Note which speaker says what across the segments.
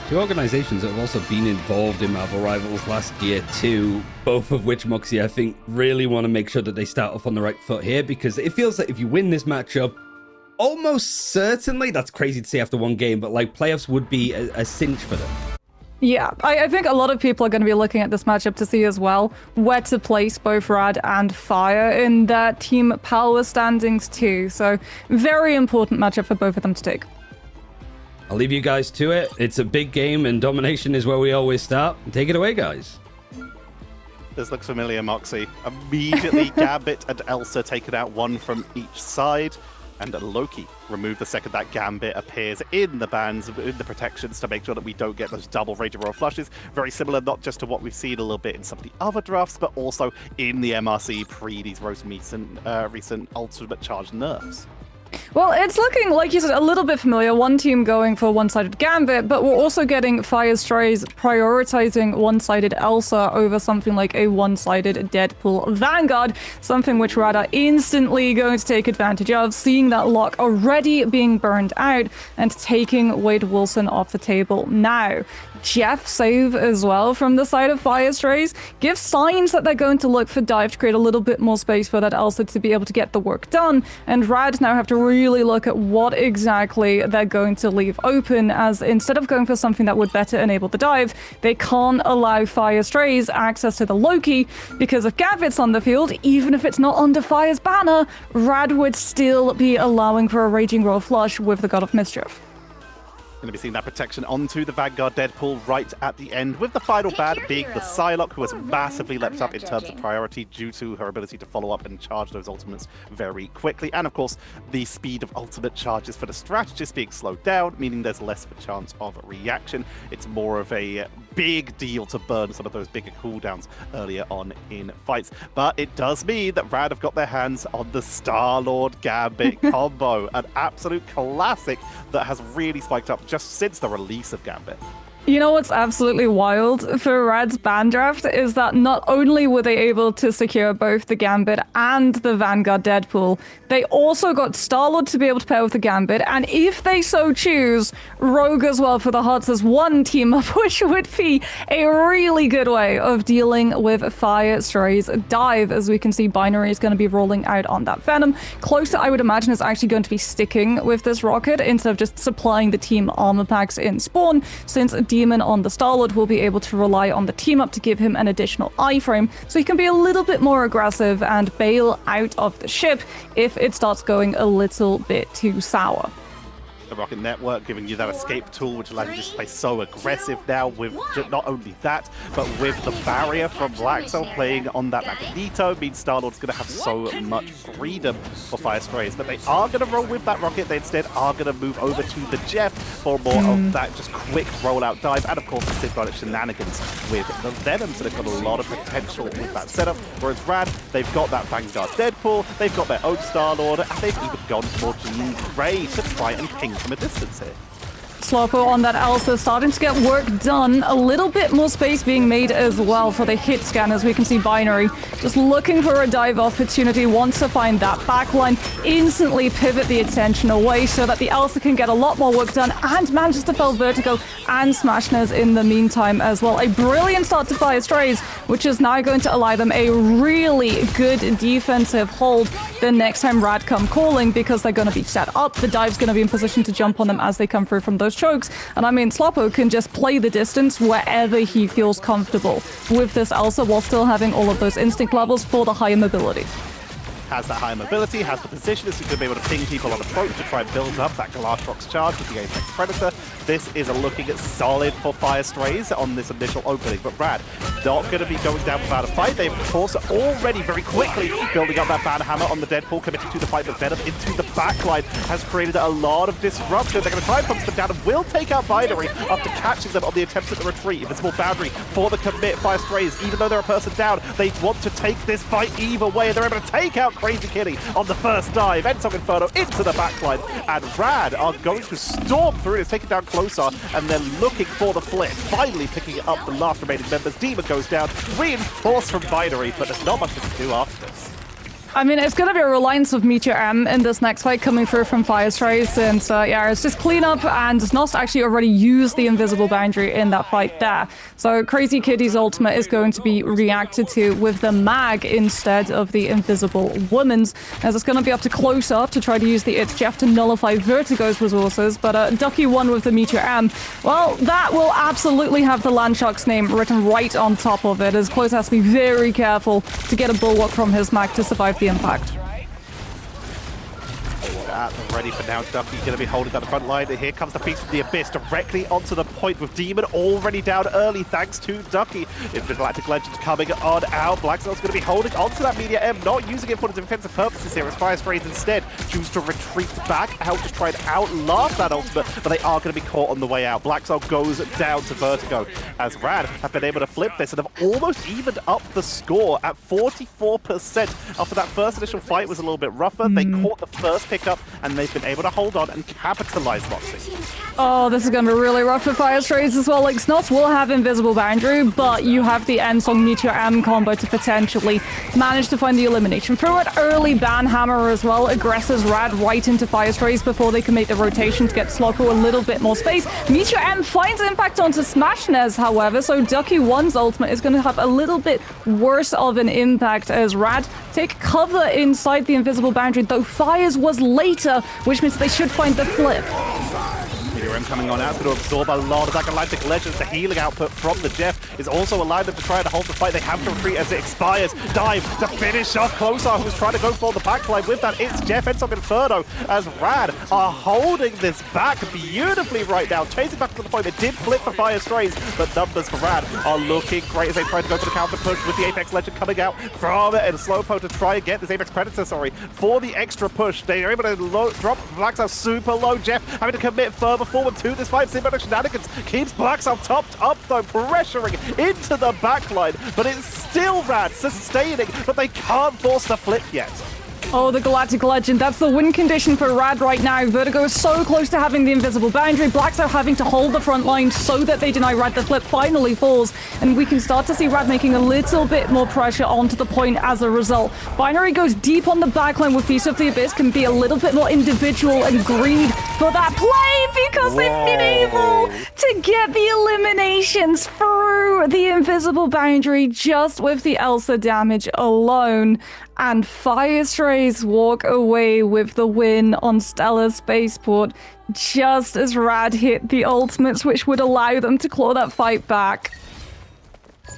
Speaker 1: Two organizations that have also been involved in Marvel Rivals last year too, both of which Moxie, I think, really want to make sure that they start off on the right foot here, because it feels like if you win this matchup, almost certainly, that's crazy to say after one game, but like playoffs would be a cinch for them.
Speaker 2: Yeah, I think a lot of people are going to be looking at this matchup to see as well where to place both RAD and FYR in their team power standings too. So very important matchup for both of them to take.
Speaker 1: I'll leave you guys to it. It's a big game and domination is where we always start. Take it away, guys.
Speaker 3: This looks familiar, Moxie. Immediately, Gambit and Elsa taken out, one from each side. And Loki removed the second that Gambit appears in the bans, in the protections, to make sure that we don't get those double Raging Royal flushes. Very similar, not just to what we've seen a little bit in some of the other drafts, but also in the MRC pre these recent Ultimate Charge nerfs.
Speaker 2: Well, it's looking, like you said, a little bit familiar. One team going for one-sided Gambit, but we're also getting FYR Strays prioritizing one-sided Elsa over something like a one-sided Deadpool Vanguard, something which RAD are instantly going to take advantage of, seeing that lock already being burned out and taking Wade Wilson off the table now. Jeff save as well from the side of FYR Strays gives signs that they're going to look for dive to create a little bit more space for that Elsa to be able to get the work done, and RAD now have to really look at what exactly they're going to leave open, as instead of going for something that would better enable the dive, they can't allow FYR Strays access to the Loki, because if Gambit's on the field, even if it's not under FYR's banner, RAD would still be allowing for a Raging Royal flush with the God of Mischief.
Speaker 3: Going to be seeing that protection onto the Vanguard Deadpool right at the end, with the final ban being the Psylocke, who has massively leapt up in terms of priority due to her ability to follow up and charge those ultimates very quickly. And of course, the speed of ultimate charges for the strategist being slowed down, meaning there's less of a chance of reaction. It's more of a big deal to burn some of those bigger cooldowns earlier on in fights. But it does mean that RAD have got their hands on the Star-Lord Gambit combo, an absolute classic that has really spiked up just since the release of Gambit.
Speaker 2: You know what's absolutely wild for RAD's ban draft is that not only were they able to secure both the Gambit and the Vanguard Deadpool, they also got Star-Lord to be able to pair with the Gambit, and if they so choose, Rogue as well for the Hearts as one team up, which would be a really good way of dealing with FYR Strays dive. As we can see, Binary is going to be rolling out on that Venom. Closer, I would imagine, is actually going to be sticking with this rocket instead of just supplying the team armor packs in spawn, since Demon on the Star-Lord will be able to rely on the team up to give him an additional iframe, so he can be a little bit more aggressive and bail out of the ship if it starts going a little bit too sour.
Speaker 3: The Rocket Network giving you that escape tool, which allows you to just play so aggressive now, with not only that, but with the barrier from Blackcell playing on that Magneto, means Star-Lord's going to have so much freedom for FYR Strays. But they are going to roll with that Rocket. They instead are going to move over to the Jeff for more of that just quick rollout dive, and of course the symbiotic shenanigans with the Venom. So they've got a lot of potential with that setup. Whereas RAD, they've got that Vanguard Deadpool, they've got their own Star-Lord, and they've even gone for Jean Grey to try and ping from a distance here.
Speaker 2: Slowpo on that Elsa starting to get work done. A little bit more space being made as well for the hit scan, as we can see Binary just looking for a dive opportunity, wants to find that backline, instantly pivot the attention away so that the Elsa can get a lot more work done, and manages to fell Vertigo and Smashners in the meantime as well. A brilliant start to FYR Strays, which is now going to allow them a really good defensive hold the next time RAD come calling, because they're going to be set up. The dive's going to be in position to jump on them as they come through from those chokes, and I mean, Slowpo can just play the distance wherever he feels comfortable with this Elsa, while still having all of those instinct levels for the higher mobility.
Speaker 3: Has that higher mobility, has the position, so you can be able to ping people on approach to try and build up that Glass Rocks charge with the Apex Predator. This is looking solid for FYR Strays on this initial opening, but RAD not going to be going down without a fight. They've, of course, already very quickly building up that Banhammer on the Deadpool, committing to the fight, but Venom into the backline has created a lot of disruption. They're going to try and punch them down and will take out Binary after catching them on the attempts at the retreat. Invisible boundary for the commit. FYR Strays, even though they're a person down, they want to take this fight either way, and they're able to take out Crazy Kitty on the first dive. Endsong Inferno into the backline, and RAD are going to storm through. It's taken down closer, and then looking for the flip, finally picking up the last remaining members. Demon goes down, reinforced from Binary, but there's not much to do after this.
Speaker 2: I mean, it's going to be a reliance of Meteor M in this next fight coming through from Fire Strays, and yeah, it's just clean up, and Nost actually already used the invisible boundary in that fight there. So Crazy Kitty's ultimate is going to be reacted to with the mag instead of the invisible woman's, as it's going to be up to close up to try to use the It's Jeff to nullify Vertigo's resources, but Ducky won with the Meteor M. Well, that will absolutely have the Landshark's name written right on top of it, as Close has to be very careful to get a bulwark from his mag to survive the impact.
Speaker 3: Ready for now. Ducky going to be holding down the front line. Here comes the piece from the Abyss directly onto the point with Demon already down early thanks to Ducky. Galactic Legends coming on out. Blackzell's going to be holding onto that Media M, not using it for the defensive purposes here as Fire Strays instead choose to retreat back out to try and outlast that ultimate, but they are going to be caught on the way out. Blackzell goes down to Vertigo as RAD have been able to flip this and have almost evened up the score at 44%. After that first initial fight was a little bit rougher, they caught the first pickup and they've been able to hold on and capitalize Moxie.
Speaker 2: Oh, this is going to be really rough for Fire Strays as well. Like, Snots will have Invisible Boundary, but you have the Ensong Meteor M combo to potentially manage to find the elimination. Through an early ban hammer as well, aggresses RAD right into Fire Strays before they can make the rotation to get Slocko a little bit more space. Meteor M finds impact onto Smashnez, however, so Ducky 1's ultimate is going to have a little bit worse of an impact as RAD take cover inside the Invisible Boundary, though Fires was later, which means they should find the flip.
Speaker 3: Meteor M coming on out, going to absorb a lot of that Galactic Legends. The healing output from the Jeff is also allowed them to try to hold the fight. They have to retreat as it expires. Dive to finish off Closar, who's trying to go for the backline with that. It's Jeff, Ensong Inferno, as RAD are holding this back beautifully right now. Chasing back to the point. It did flip for Fire Strays, but numbers for RAD are looking great as they try to go for the counter push with the Apex Legend coming out from it and Slowpoke to try and get this Apex Predator, for the extra push. They are able to drop Blackzell super low. Jeff having to commit further forward to this fight. Symbiotic Shenanigans keeps Blackzell topped up though, pressuring into the backline, but it's still RAD sustaining, but they can't force the flip yet.
Speaker 2: Oh, the Galactic Legend. That's the win condition for RAD right now. Vertigo is so close to having the Invisible Boundary. Blackzell having to hold the front line so that they deny RAD. The flip finally falls, and we can start to see RAD making a little bit more pressure onto the point as a result. Binary goes deep on the backline with Feast of the Abyss, can be a little bit more individual and greed for that play because they've been able to get the eliminations through the Invisible Boundary just with the Elsa damage alone. And Fire Strays walk away with the win on Stellar Spaceport just as RAD hit the ultimates, which would allow them to claw that fight back.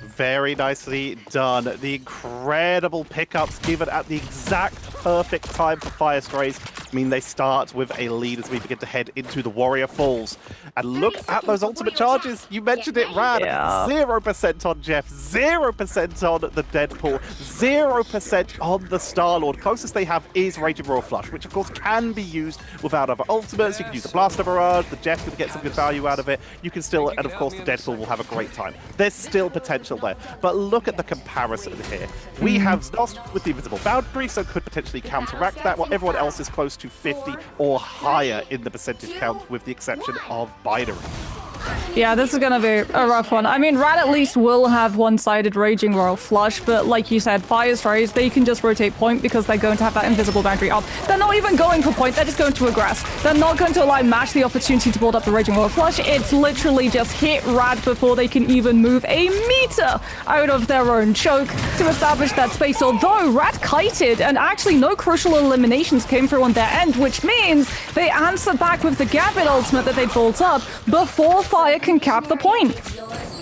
Speaker 3: Very nicely done. The incredible pickups given at the exact perfect time for Fire Strays mean they start with a lead as we begin to head into the Warrior Falls. And look at those ultimate charges. You mentioned it, RAD. 0% on Jeff, 0% on the Deadpool, 0% on the Star-Lord. Closest they have is Raging Royal Flush, which of course can be used without other ultimates. You can use the Blaster Barrage, the Jeff's going to get some good value out of it. You can still, and of course the Deadpool will have a great time. There's still potential there. But look at the comparison here. We have Nost with the Invisible Boundary, so could potentially counteract that, while everyone else is close to 50 or higher in the percentage count, with the exception of Binary.
Speaker 2: Yeah, this is going to be a rough one. I mean, RAD at least will have one-sided Raging Royal Flush, but like you said, Fire Strays, they can just rotate point because they're going to have that Invisible Boundary up. They're not even going for point, they're just going to aggress. They're not going to allow Mash the opportunity to build up the Raging Royal Flush. It's literally just hit RAD before they can even move a meter out of their own choke to establish that space. Although RAD kited, and actually no crucial eliminations came through on their end, which means they answer back with the Gambit ultimate that they built up before Fire can cap the point.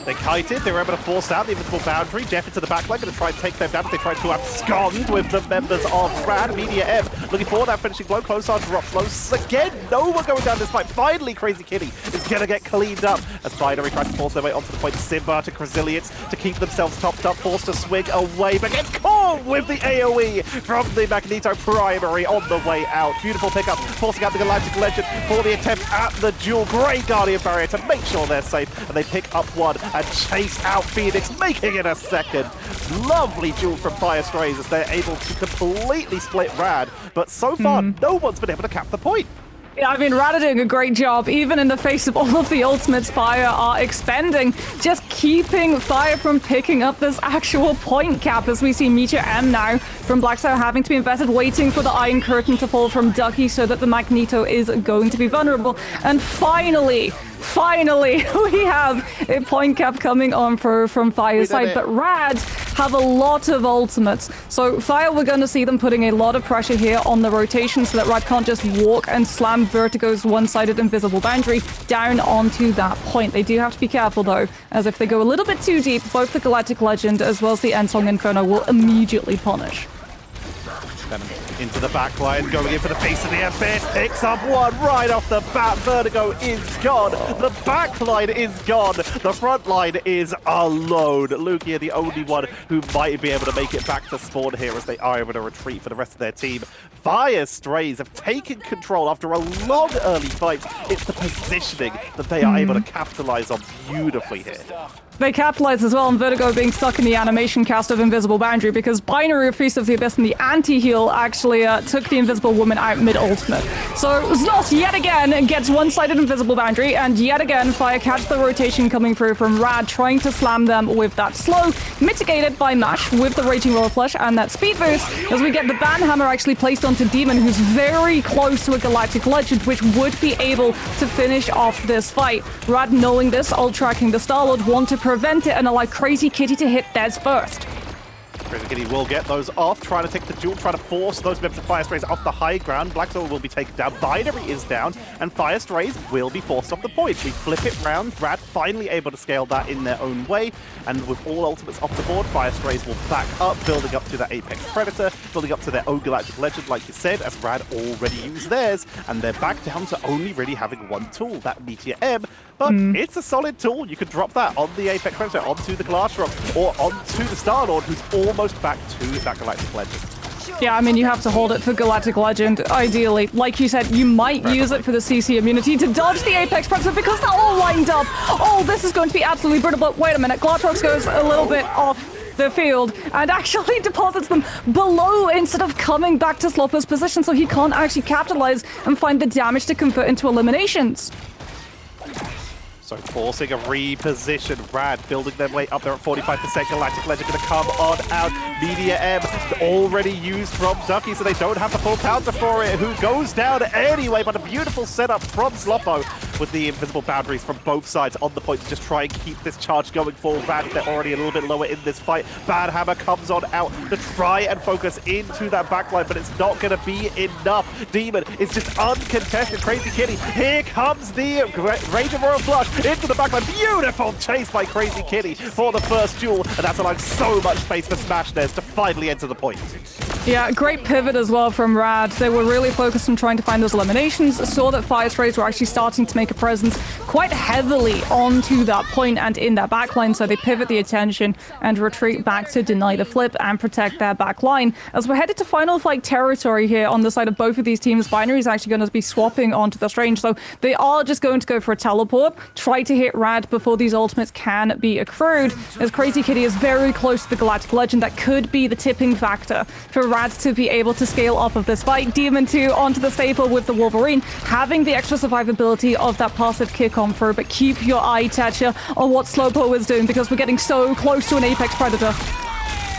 Speaker 3: They kited, they were able to force out the Invisible Boundary. Jeff into the backline, going to try and take them down. They tried to abscond with the members of RAD. Media M looking for that finishing blow. Closar drops low. Again, no one going down this fight. Finally, Crazy Kitty is going to get cleaned up as Binary tries to force their way onto the point. Symbiotic Resilience to keep themselves topped up, forced to swing away, but gets caught with the AoE from the Magneto Primary on the way out. Beautiful pickup, forcing out the Galactic Legend for the attempt at the duel. Great Guardian Barrier to make sure they're safe, and they pick up one and chase out Phoenix, making it a second. Lovely duel from Fire Strays as they're able to completely split RAD, but so far, no one's been able to cap the point.
Speaker 2: Yeah, I mean, RAD are doing a great job, even in the face of all of the ultimates Fire are expending, just keeping Fire from picking up this actual point cap, as we see Meteor M now from Blackstar having to be invested, waiting for the Iron Curtain to fall from Ducky so that the Magneto is going to be vulnerable. And finally, we have a point cap coming on from Fire's side, but RAD have a lot of ultimates. So Fire, we're going to see them putting a lot of pressure here on the rotation so that RAD can't just walk and slam Vertigo's one-sided invisible boundary down onto that point. They do have to be careful though, as if they go a little bit too deep, both the Galactic Legend as well as the Ensong Inferno will immediately punish.
Speaker 3: Into the back line, going in for the face of the abyss, picks up one right off the bat. Vertigo is gone, the back line is gone, the front line is alone. Lugia, the only one who might be able to make it back to spawn here, as they are able to retreat for the rest of their team. Fire Strays have taken control after a long early fight. It's the positioning that they are able to capitalize on beautifully here.
Speaker 2: They capitalize as well on Vertigo being stuck in the animation cast of Invisible Boundary, because Binary of Feast of the Abyss and the anti-heal actually took the Invisible Woman out mid-ultimate. So Znos yet again gets one-sided Invisible Boundary, and yet again Fire catch the rotation coming through from RAD, trying to slam them with that slow, mitigated by Mash with the Raging Royal Flush and that speed boost, as we get the Banhammer actually placed onto Demon, who's very close to a Galactic Legend, which would be able to finish off this fight. RAD, knowing this, ult-tracking the Star-Lord, want to prevent it and allow Crazy Kitty to hit Dez first.
Speaker 3: Crazy Kitty will get those off, trying to take the duel, trying to force those members of Fire Strays off the high ground. Black Soul will be taken down, Binary is down, and Fire Strays will be forced off the point. We flip it round, RAD finally able to scale that in their own way, and with all ultimates off the board, Fire Strays will back up, building up to that Apex Predator, building up to their own Galactic Legend, like you said, as RAD already used theirs, and they're back down to only really having one tool, that Meteor M. But it's a solid tool. You could drop that on the Apex Predator, onto the Glass Rock, or onto the Star-Lord, who's almost back to that Galactic Legend.
Speaker 2: Yeah, I mean, you have to hold it for Galactic Legend, ideally. Like you said, you might use it for the CC immunity to dodge the Apex Predator, because they're all lined up. Oh, this is going to be absolutely brutal, but wait a minute. Glatrox goes a little bit off the field and actually deposits them below instead of coming back to Slopper's position, so he can't actually capitalize and find the damage to convert into eliminations.
Speaker 3: So forcing a reposition, RAD building their way up there at 45%. Galactic Legend going to come on out. Meteor M already used from Ducky, so they don't have the full counter for it, who goes down anyway, but a beautiful setup from Sloppo with the invisible boundaries from both sides on the point to just try and keep this charge going for RAD. They're already a little bit lower in this fight. Banhammer comes on out to try and focus into that backline, but it's not going to be enough. Demon is just uncontested. Crazy Kitty, here comes the Raging Royal Flush into the backline. Beautiful chase by Crazy Kitty for the first duel, and that's allowing so much space for Smashness to finally enter the point.
Speaker 2: Yeah, great pivot as well from RAD. They were really focused on trying to find those eliminations, saw that Fire Strays were actually starting to make a presence quite heavily onto that point and in that backline, so they pivot the attention and retreat back to deny the flip and protect their backline. As we're headed to final fight territory here on the side of both of these teams, Binary is actually going to be swapping onto the Strange, so they are just going to go for a teleport, try to hit RAD before these ultimates can be accrued, as Crazy Kitty is very close to the Galactic Legend. That could be the tipping factor for RAD to be able to scale off of this fight. Demon 2 onto the staple with the Wolverine, having the extra survivability of that passive kick on through, but keep your eye, Tetcher, on what Slowpoke is doing, because we're getting so close to an Apex Predator.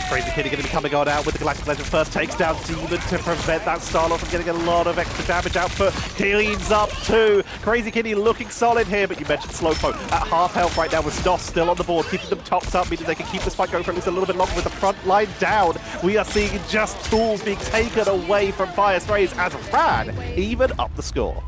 Speaker 3: Crazy Kitty going to be coming on out with the Galactic Legend first, takes down Demon to prevent that Star-Lord from getting a lot of extra damage output. Cleans up too. Crazy Kitty looking solid here, but you mentioned Slowpoke at half health right now with Snoss still on the board, keeping them topped up, meaning they can keep this fight going for at least a little bit longer with the front line down. We are seeing just tools being taken away from Fire Strays as RAD even up the score.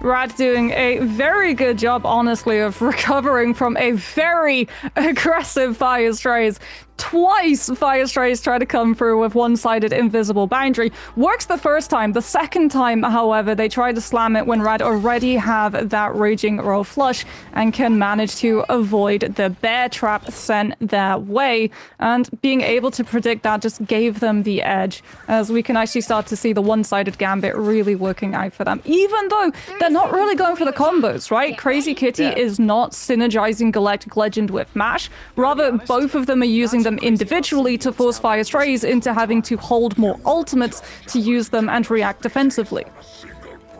Speaker 2: RAD doing a very good job, honestly, of recovering from a very aggressive Fire Strays. Twice Fire Strays try to come through with one-sided invisible boundary. Works the first time. The second time, however, they try to slam it when RAD already have that Raging Royal Flush and can manage to avoid the bear trap sent their way. And being able to predict that just gave them the edge, as we can actually start to see the one-sided gambit really working out for them. Even though they're not really going for the combos, right? Crazy Kitty is not synergizing Galactic Legend with Mash. Rather, both of them are using them individually to force Fire Strays into having to hold more ultimates to use them and react defensively.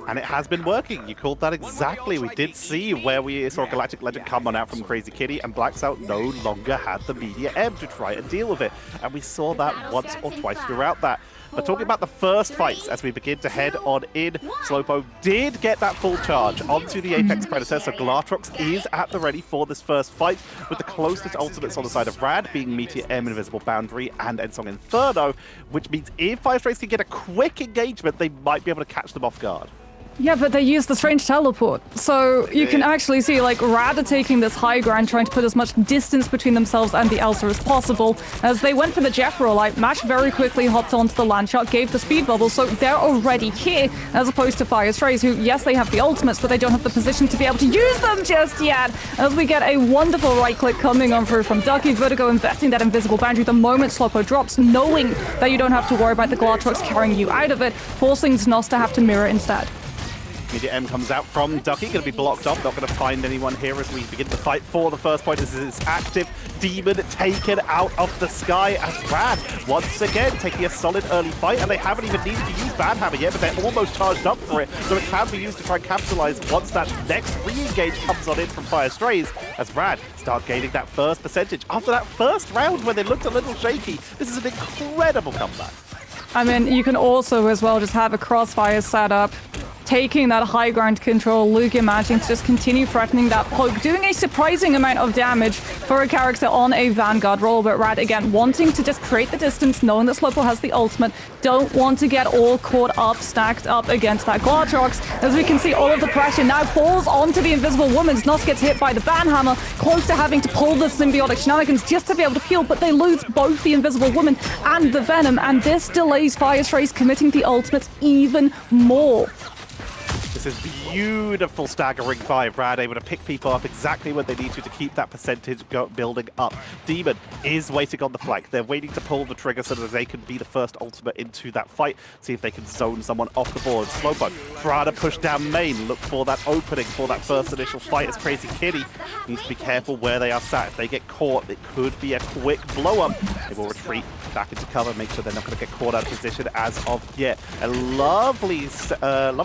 Speaker 3: And it has been working. You called that exactly. We did see where we saw Galactic Legend come on out from Crazy Kitty, and Blacksout no longer had the Media M to try and deal with it. And we saw that once or twice throughout that. But talking about the first fights as we begin to head on in, Slowpoke did get that full charge onto the Apex Predator, so Glatrox is at the ready for this first fight, with the closest ultimates on the side of RAD being Meteor M, Invisible Boundary, and Ensong Inferno, which means if Fire Strays can get a quick engagement, they might be able to catch them off guard.
Speaker 2: Yeah, but they use the strange teleport. So you can actually see, like, RAD are taking this high ground, trying to put as much distance between themselves and the Elsa as possible. As they went for the Jeff roll, like, Mash very quickly hopped onto the land shot, gave the speed bubble, so they're already here, as opposed to Fire Strays, who, yes, they have the ultimates, but they don't have the position to be able to use them just yet. As we get a wonderful right click coming on through from Ducky, Vertigo investing that invisible boundary the moment Slowpoke drops, knowing that you don't have to worry about the Glatrox carrying you out of it, forcing Znos to have to mirror instead.
Speaker 3: Media M comes out from Ducky, going to be blocked off, not going to find anyone here as we begin to fight for the first point. This is active Demon taken out of the sky as RAD once again taking a solid early fight, and they haven't even needed to use Banhammer yet, but they're almost charged up for it, so it can be used to try and capitalize once that next re-engage comes on in from Fire Strays as RAD start gaining that first percentage. After that first round where they looked a little shaky, this is an incredible comeback.
Speaker 2: I mean, you can also as well just have a crossfire set up, taking that high ground control, Lugia managing to just continue threatening that poke, doing a surprising amount of damage for a character on a Vanguard roll, but RAD again wanting to just create the distance, knowing that Slowpoke has the ultimate, don't want to get all caught up, stacked up against that Glatrox. As we can see, all of the pressure now falls onto the Invisible Woman. Znos gets hit by the Banhammer, close to having to pull the symbiotic shenanigans just to be able to peel, but they lose both the Invisible Woman and the Venom, and this delays Fire Strays committing the ultimates even more.
Speaker 3: This is beautiful staggering by RAD, able to pick people up exactly when they need to keep that percentage building up. Demon is waiting on the flank. They're waiting to pull the trigger so that they can be the first ultimate into that fight. See if they can zone someone off the board. Slowpoke try to push down main, look for that opening for that first initial fight as Crazy Kitty needs to be careful where they are sat. If they get caught, it could be a quick blow up. They will retreat back into cover, make sure they're not going to get caught out of position as of yet. A lovely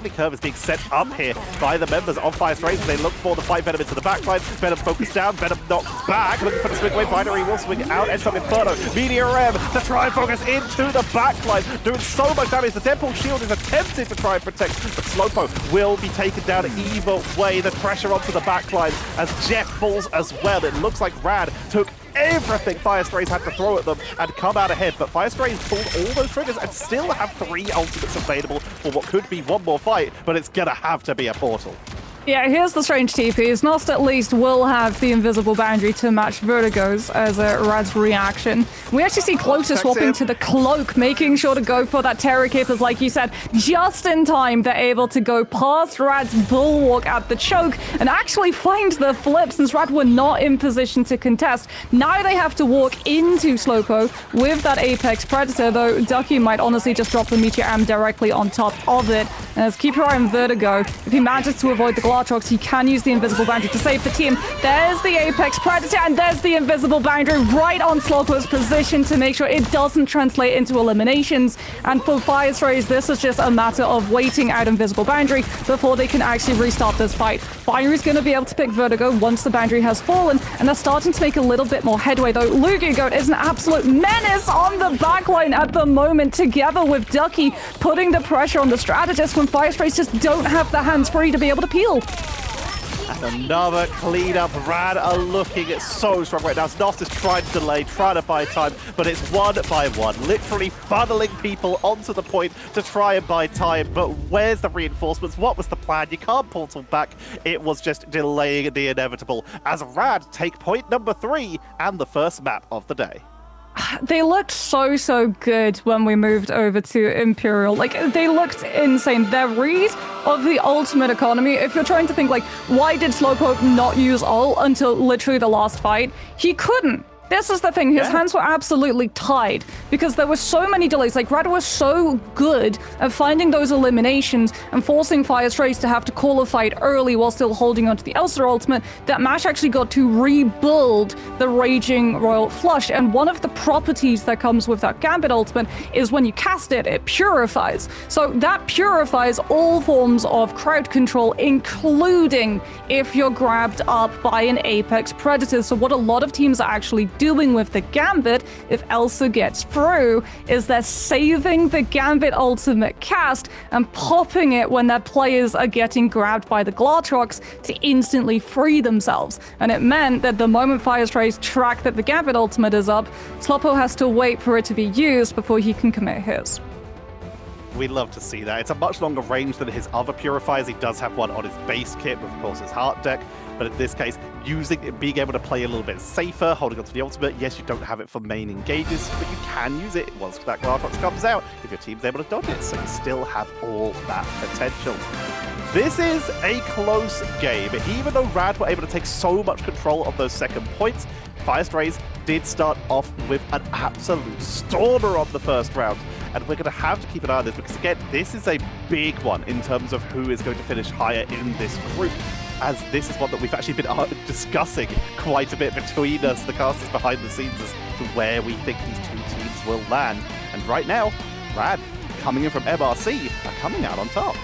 Speaker 3: curve is being set up here by the members of Fire Strays. They look for the fight. Venom into the backline. Venom focused down. Venom knocked back. Looking for the swing away. Binary will swing out. Ensong Inferno. Meteor M to try and focus into the backline. Doing so much damage. The Deadpool shield is attempting to try and protect, but Slowpoke will be taken down either way. The pressure onto the backline as Jeff falls as well. It looks like RAD took everything Fire Strays had to throw at them and come out ahead, but Fire Strays pulled all those triggers and still have 3 ultimates available for what could be one more fight, but it's gonna have to be a portal.
Speaker 2: Yeah, here's the strange TP. Znost at least will have the invisible boundary to match Vertigo's as a RAD's reaction. We actually see Closer swapping to the cloak, making sure to go for that Terror Keepers, like you said, just in time. They're able to go past Rad's bulwark at the choke and actually find the flip since RAD were not in position to contest. Now they have to walk into Slowpoke with that Apex Predator, though Ducky might honestly just drop the Meteor M directly on top of it. As keep your eye on Vertigo. If he manages to avoid the Glatrox, he can use the invisible boundary to save the team. There's the Apex Predator, and there's the invisible boundary right on Slowpoke's position to make sure it doesn't translate into eliminations. And for Fire Strays, this is just a matter of waiting out invisible boundary before they can actually restart this fight. Binary's going to be able to pick Vertigo once the boundary has fallen, and they're starting to make a little bit more headway, though. Lugia Goat is an absolute menace on the backline at the moment, together with Ducky, putting the pressure on the strategist when Fire Strays just don't have the hands free to be able to peel.
Speaker 3: And another cleanup. RAD are looking so strong right now. Znost is trying to delay, trying to buy time, but it's one by one, literally funneling people onto the point to try and buy time. But where's the reinforcements? What was the plan? You can't portal back. It was just delaying the inevitable as RAD take point number 3 and the first map of the day.
Speaker 2: They looked so good when we moved over to Imperial. Like, they looked insane. Their read of the ultimate economy, if you're trying to think, like, why did Slowpoke not use ult until literally the last fight? He couldn't. This is the thing, his hands were absolutely tied because there were so many delays. Like, RAD was so good at finding those eliminations and forcing Fire Strays to have to call a fight early while still holding onto the Elsa ultimate that Mash actually got to rebuild the Raging Royal Flush. And one of the properties that comes with that Gambit ultimate is when you cast it, it purifies. So that purifies all forms of crowd control, including if you're grabbed up by an Apex Predator. So what a lot of teams are actually doing with the Gambit, if Elsa gets through, is they're saving the Gambit ultimate cast and popping it when their players are getting grabbed by the Glartrox to instantly free themselves. And it meant that the moment Fire Strays track that the Gambit ultimate is up, Sloppo has to wait for it to be used before he can commit his.
Speaker 3: We love to see that. It's a much longer range than his other purifiers. He does have one on his base kit with, of course, his heart deck. But in this case, being able to play a little bit safer, holding onto the ultimate. Yes, you don't have it for main engages, but you can use it once that Glartrox comes out if your team's able to dodge it. So you still have all that potential. This is a close game. Even though RAD were able to take so much control of those second points, Fire Strays did start off with an absolute stormer on the first round. And we're going to have to keep an eye on this because, again, this is a big one in terms of who is going to finish higher in this group, as this is one that we've actually been discussing quite a bit between us, the casters behind the scenes, as to where we think these two teams will land. And right now, RAD, coming in from MRC, are coming out on top.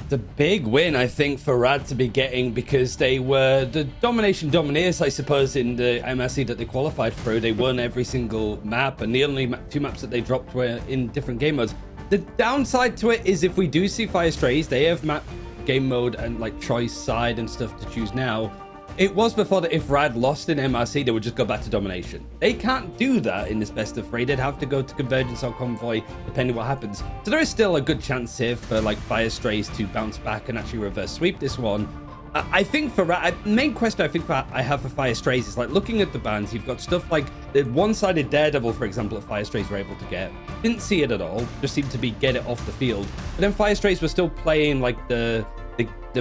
Speaker 1: The big win, I think, for RAD to be getting, because they were the domination domineers, I suppose, in the MSC that they qualified through. They won every single map, and the only two maps that they dropped were in different game modes. The downside to it is if we do see Fire Strays, they have map, game mode, and like choice side and stuff to choose now. It was before that if RAD lost in MRC, they would just go back to domination. They can't do that in this best of 3. They'd have to go to convergence or convoy, depending what happens. So there is still a good chance here for like Fire Strays to bounce back and actually reverse sweep this one. I think for RAD, main question I have for Fire Strays is like looking at the bans. You've got stuff like the one-sided Daredevil, for example, that Fire Strays were able to get. Didn't see it at all. Just seemed to be get it off the field. But then Fire Strays were still playing like the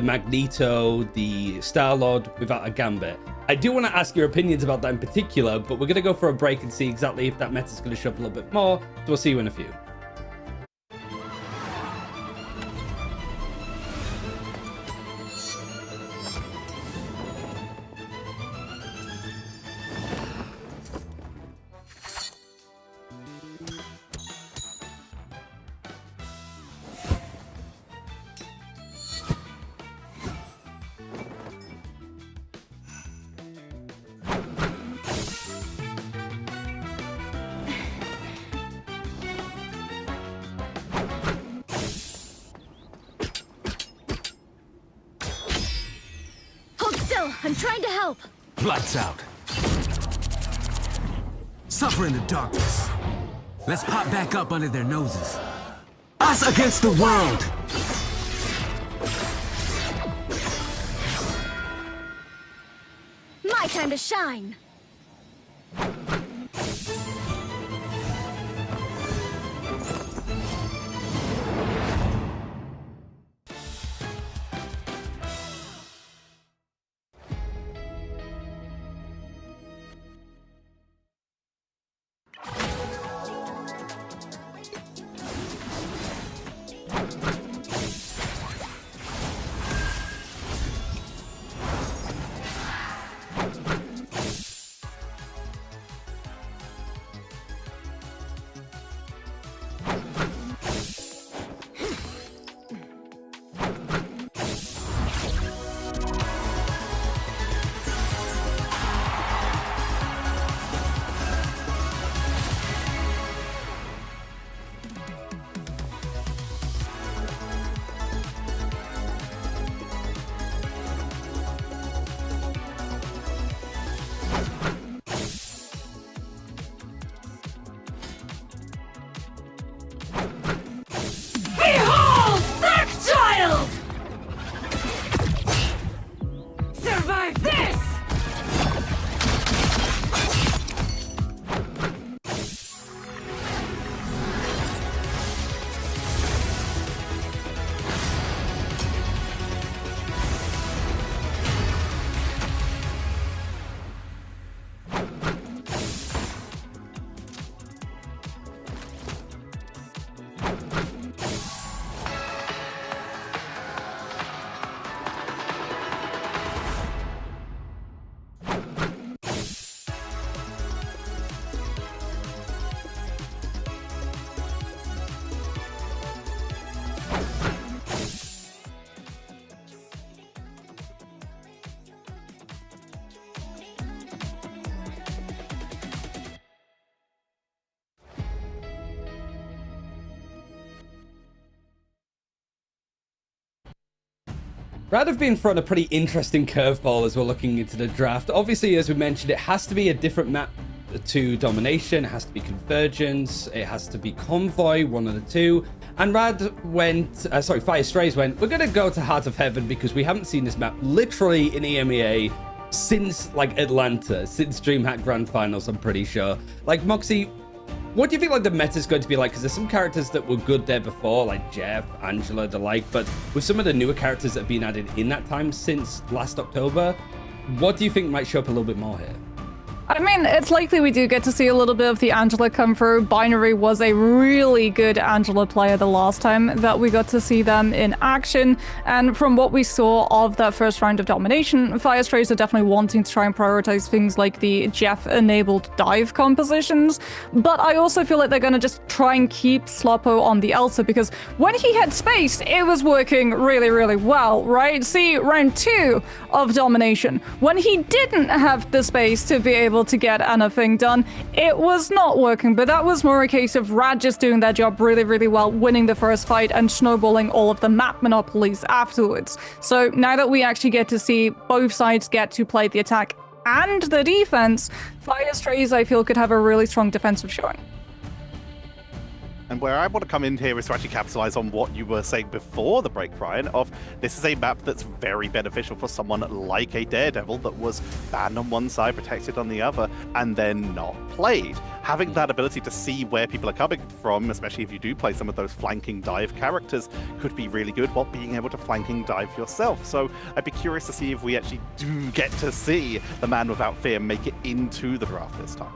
Speaker 1: Magneto, the Star-Lord without a Gambit. I do want to ask your opinions about that in particular, but we're going to go for a break and see exactly if that meta is going to show up a little bit more. So we'll see you in a few.
Speaker 4: I'm trying to help.
Speaker 5: Lights out. Suffer in the darkness. Let's pop back up under their noses. Us against the world!
Speaker 4: My time to shine.
Speaker 1: RAD have been thrown a pretty interesting curveball as we're looking into the draft. Obviously, as we mentioned, it has to be a different map to Domination, it has to be Convergence, it has to be Convoy, one of the two. And RAD went, Fire Strays went, we're going to go to Heart of Heaven because we haven't seen this map literally in EMEA since, like, Atlanta, since DreamHack Grand Finals, I'm pretty sure. Like, Moxie, what do you think, like, the meta's going to be like? Because there's some characters that were good there before, like Jeff, Angela, the like, but with some of the newer characters that have been added in that time since last October, what do you think might show up a little bit more here?
Speaker 2: I mean, it's likely we do get to see a little bit of the Angela come through. Binary was a really good Angela player the last time that we got to see them in action. And from what we saw of that first round of Domination, Fire Strays are definitely wanting to try and prioritize things like the Jeff-enabled dive compositions. But I also feel like they're going to just try and keep Sloppo on the Elsa, because when he had space, it was working really, really well, right? See, round 2 of Domination, when he didn't have the space to be able to get anything done, it was not working. But that was more a case of RAD just doing their job really, really well, winning the first fight and snowballing all of the map monopolies afterwards. So now that we actually get to see both sides get to play the attack and the defense, Fire Strays, I feel, could have a really strong defensive showing.
Speaker 3: And where I want to come in here is to actually capitalize on what you were saying before the break, Brian, of this is a map that's very beneficial for someone like a Daredevil that was banned on one side, protected on the other, and then not played. Having that ability to see where people are coming from, especially if you do play some of those flanking dive characters, could be really good while being able to flanking dive yourself. So I'd be curious to see if we actually do get to see the Man Without Fear make it into the draft this time.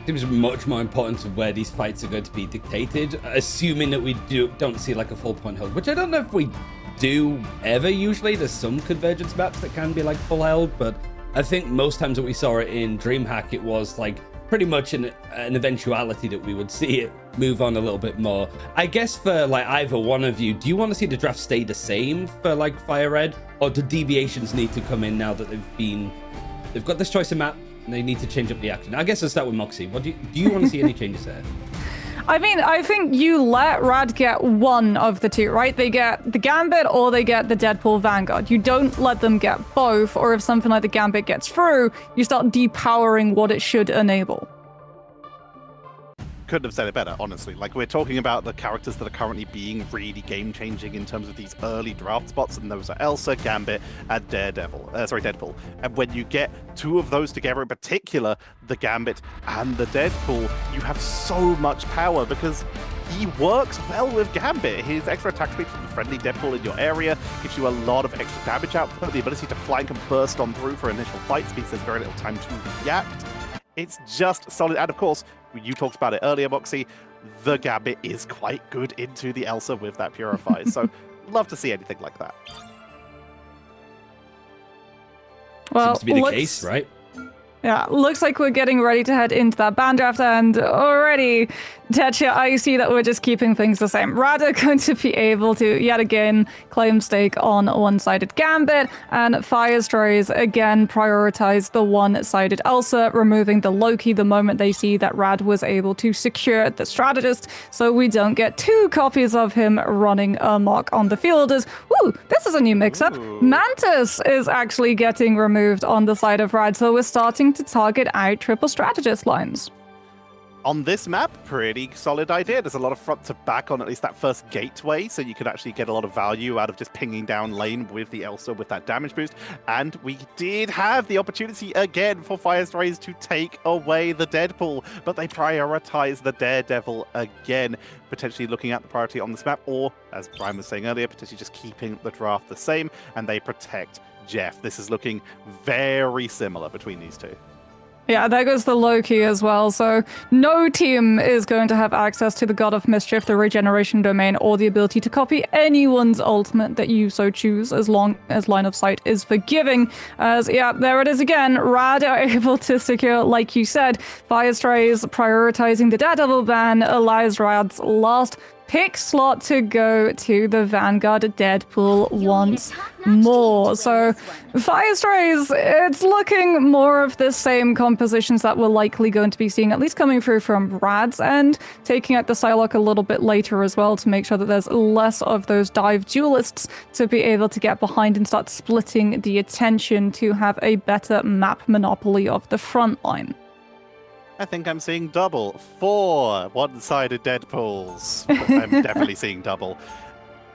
Speaker 1: Seems much more important to where these fights are going to be dictated, assuming that we don't see like a full point hold, which I don't know if we do ever usually. There's some Convergence maps that can be like full held, but I think most times that we saw it in DreamHack, it was like pretty much an eventuality that we would see it move on a little bit more. I guess for like either one of you, do you want to see the draft stay the same for like Fire Red, or do deviations need to come in now that they've got this choice of map? They need to change up the action. I guess I'll start with Moxie. What do you want to see any changes there?
Speaker 2: I mean, I think you let RAD get one of the two, right? They get the Gambit or they get the Deadpool Vanguard. You don't let them get both, or if something like the Gambit gets through, you start depowering what it should enable.
Speaker 3: Couldn't have said it better, honestly. Like, we're talking about the characters that are currently being really game-changing in terms of these early draft spots, and those are Elsa, Gambit, and Deadpool. And when you get two of those together, in particular, the Gambit and the Deadpool, you have so much power because he works well with Gambit. His extra attack speed from the friendly Deadpool in your area gives you a lot of extra damage output, the ability to flank and burst on through for initial fight speed, there's very little time to react. It's just solid, and of course, you talked about it earlier, Moxie, the Gambit is quite good into the Elsa with that Purify, so love to see anything like that.
Speaker 2: Well,
Speaker 1: seems to be the case, right?
Speaker 2: Yeah, looks like we're getting ready to head into that band draft, and already, Tetcha, I see that we're just keeping things the same. RAD are going to be able to, yet again, claim stake on one-sided Gambit, and Fire Strays, again, prioritize the one-sided Elsa, removing the Loki the moment they see that RAD was able to secure the Strategist, so we don't get two copies of him running amok on the field as, ooh, this is a new mix-up. Mantis is actually getting removed on the side of RAD, so we're starting to target out triple Strategist lines.
Speaker 3: On this map, pretty solid idea. There's a lot of front to back on at least that first gateway, so you can actually get a lot of value out of just pinging down lane with the Elsa with that damage boost. And we did have the opportunity again for Fire Strays to take away the Deadpool, but they prioritize the Daredevil again, potentially looking at the priority on this map, or, as Brian was saying earlier, potentially just keeping the draft the same, and they protect Jeff. This is looking very similar between these two.
Speaker 2: Yeah, there goes the Loki as well. So no team is going to have access to the God of Mischief, the regeneration domain, or the ability to copy anyone's ultimate that you so choose, as long as line of sight is forgiving. As, yeah, there it is again. RAD are able to secure, like you said, Fire Strays prioritizing the Daredevil ban allows RAD's last pick slot to go to the Vanguard Deadpool once more. So Fire Strays, it's looking more of the same compositions that we're likely going to be seeing, at least coming through from Rad's end, taking out the Psylocke a little bit later as well to make sure that there's less of those dive duelists to be able to get behind and start splitting the attention to have a better map monopoly of the front line.
Speaker 3: I think I'm seeing double. 4 one-sided Deadpools. I'm definitely seeing double.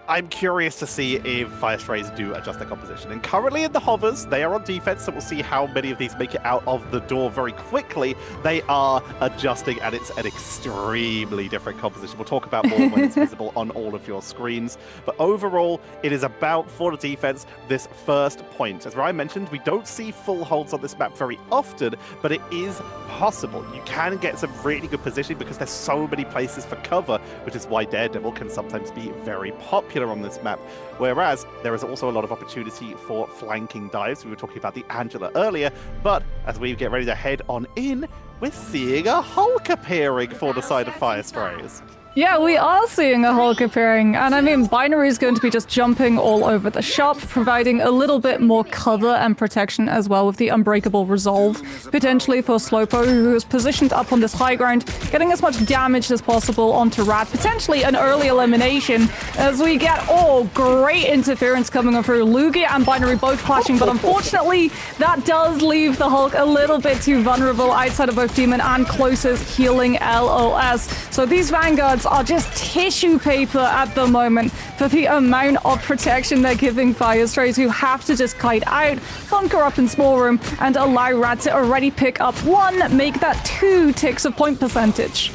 Speaker 3: I'm curious to see if Fire Strays do adjust their composition. And currently in the hovers, they are on defense, so we'll see how many of these make it out of the door very quickly. They are adjusting, and it's an extremely different composition. We'll talk about more when it's visible on all of your screens. But overall, it is about, for the defense, this first point. As Ryan mentioned, we don't see full holds on this map very often, but it is possible. You can get some really good positioning because there's so many places for cover, which is why Daredevil can sometimes be very popular on this map, whereas there is also a lot of opportunity for flanking dives. We were talking about the Angela earlier, but as we get ready to head on in, we're seeing a Hulk appearing for the side of Fire Strays.
Speaker 2: Yeah, we are seeing a Hulk appearing, and I mean, Binary is going to be just jumping all over the shop, providing a little bit more cover and protection as well with the Unbreakable Resolve, potentially for Slowpo, who is positioned up on this high ground, getting as much damage as possible onto RAD, potentially an early elimination, as we get, great interference coming on through. Lugia and Binary both clashing, but unfortunately, that does leave the Hulk a little bit too vulnerable outside of both Demon and closest healing LOS. So these Vanguards are just tissue paper at the moment for the amount of protection they're giving Fire Strays, who have to just kite out, bunker up in small room, and allow RAD to already pick up 1, make that 2 ticks of point percentage.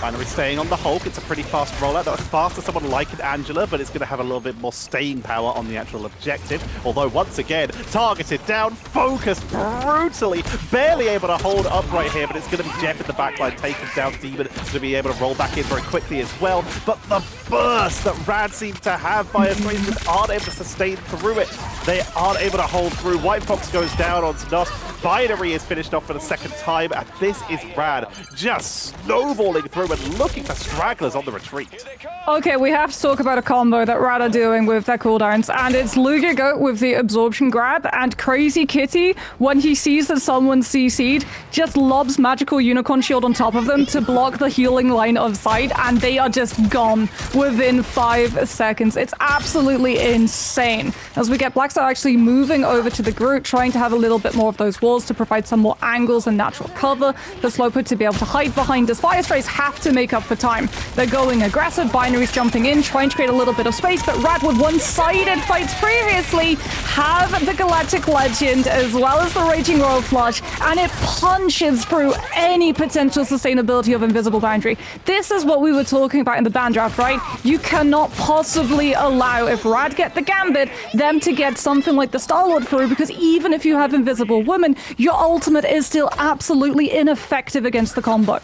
Speaker 3: Binary staying on the Hulk. It's a pretty fast rollout. That was fast for someone like an Angela, but it's going to have a little bit more staying power on the actual objective. Although, once again, targeted down, focused brutally, barely able to hold up right here, but it's going to be Jeff in the backline taking down Demon to be able to roll back in very quickly as well. But the burst that Rad seems to have, Fire Strays just aren't able to sustain through it. They aren't able to hold through. White Fox goes down on Nos. Binary is finished off for the second time, and this is Rad just snowballing through and looking for stragglers on the retreat.
Speaker 2: Okay, we have to talk about a combo that RAD are doing with their cooldowns, and it's Lugia Goat with the absorption grab, and Crazy Kitty, when he sees that someone's CC'd, just lobs Magical Unicorn Shield on top of them to block the healing line of sight, and they are just gone within 5 seconds. It's absolutely insane. As we get Blackstar actually moving over to the Groot, trying to have a little bit more of those walls to provide some more angles and natural cover for Slowpo to be able to hide behind as Fire Strays have to make up for time. They're going aggressive, Binary's jumping in, trying to create a little bit of space, but Rad with one-sided fights previously have the Galactic Legend as well as the Raging Royal Flush, and it punches through any potential sustainability of Invisible Boundary. This is what we were talking about in the ban draft, right? You cannot possibly allow, if Rad get the Gambit, them to get something like the Star-Lord through, because even if you have Invisible Woman, your ultimate is still absolutely ineffective against the combo.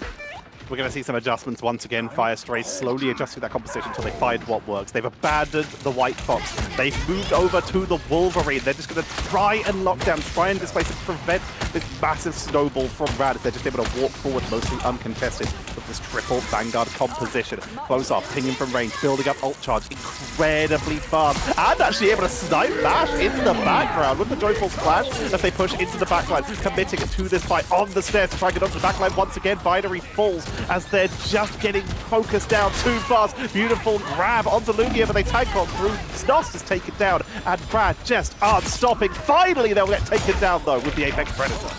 Speaker 3: We're going to see some adjustments once again. Fire Strays slowly adjusting that composition until they find what works. They've abandoned the White Fox. They've moved over to the Wolverine. They're just going to try and lock down, try and displace and prevent this massive snowball from Rad. They're just able to walk forward mostly uncontested with this triple Vanguard composition. Close off, pinging from range, building up ult charge incredibly fast, and actually able to snipe Bash into the background with the Joyful Splash as they push into the backline, committing to this fight on the stairs to try and get onto the backline once again. Binary falls as they're just getting focused down too fast. Beautiful grab onto Lugia, but they tank on through. Snos is taken down, and Brad just aren't stopping. Finally, they'll get taken down, though, with the Apex Predator.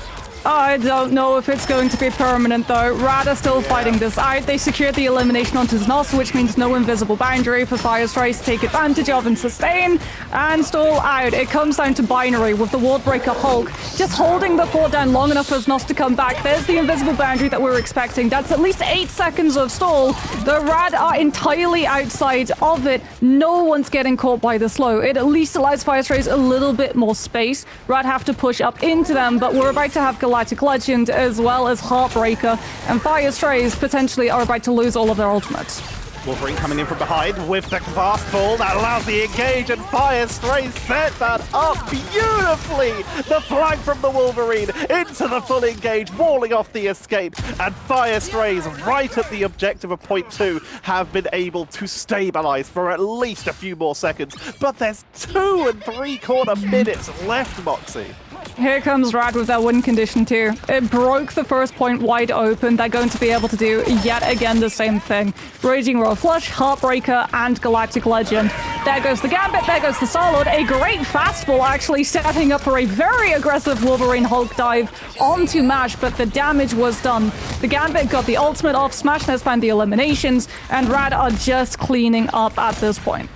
Speaker 2: I don't know if it's going to be permanent, though. RAD are still fighting this out. They secured the elimination onto Znos, which means no invisible boundary for Fire Strays to take advantage of and sustain and stall out. It comes down to Binary with the Ward Breaker Hulk just holding the fort down long enough for Znos to come back. There's the invisible boundary that we're expecting. That's at least 8 seconds of stall. The RAD are entirely outside of it. No one's getting caught by the slow. It at least allows Fire Strays a little bit more space. RAD have to push up into them, but we're about to have Galactic Legend as well as Heartbreaker, and Fire Strays potentially are about to lose all of their ultimates.
Speaker 3: Wolverine coming in from behind with the fastball that allows the engage, and Fire Strays set that up beautifully. The flank from the Wolverine into the full engage, walling off the escape, and Fire Strays right at the objective of point 2 have been able to stabilize for at least a few more seconds. But there's 2 3/4 minutes left, Moxie.
Speaker 2: Here comes RAD with that win condition too. It broke the first point wide open. They're going to be able to do yet again the same thing. Raging Royal Flush, Heartbreaker, and Galactic Legend. There goes the Gambit, there goes the Star-Lord. A great fastball actually setting up for a very aggressive Wolverine Hulk dive onto MASH, but the damage was done. The Gambit got the ultimate off, Smashness found the eliminations, and RAD are just cleaning up at this point.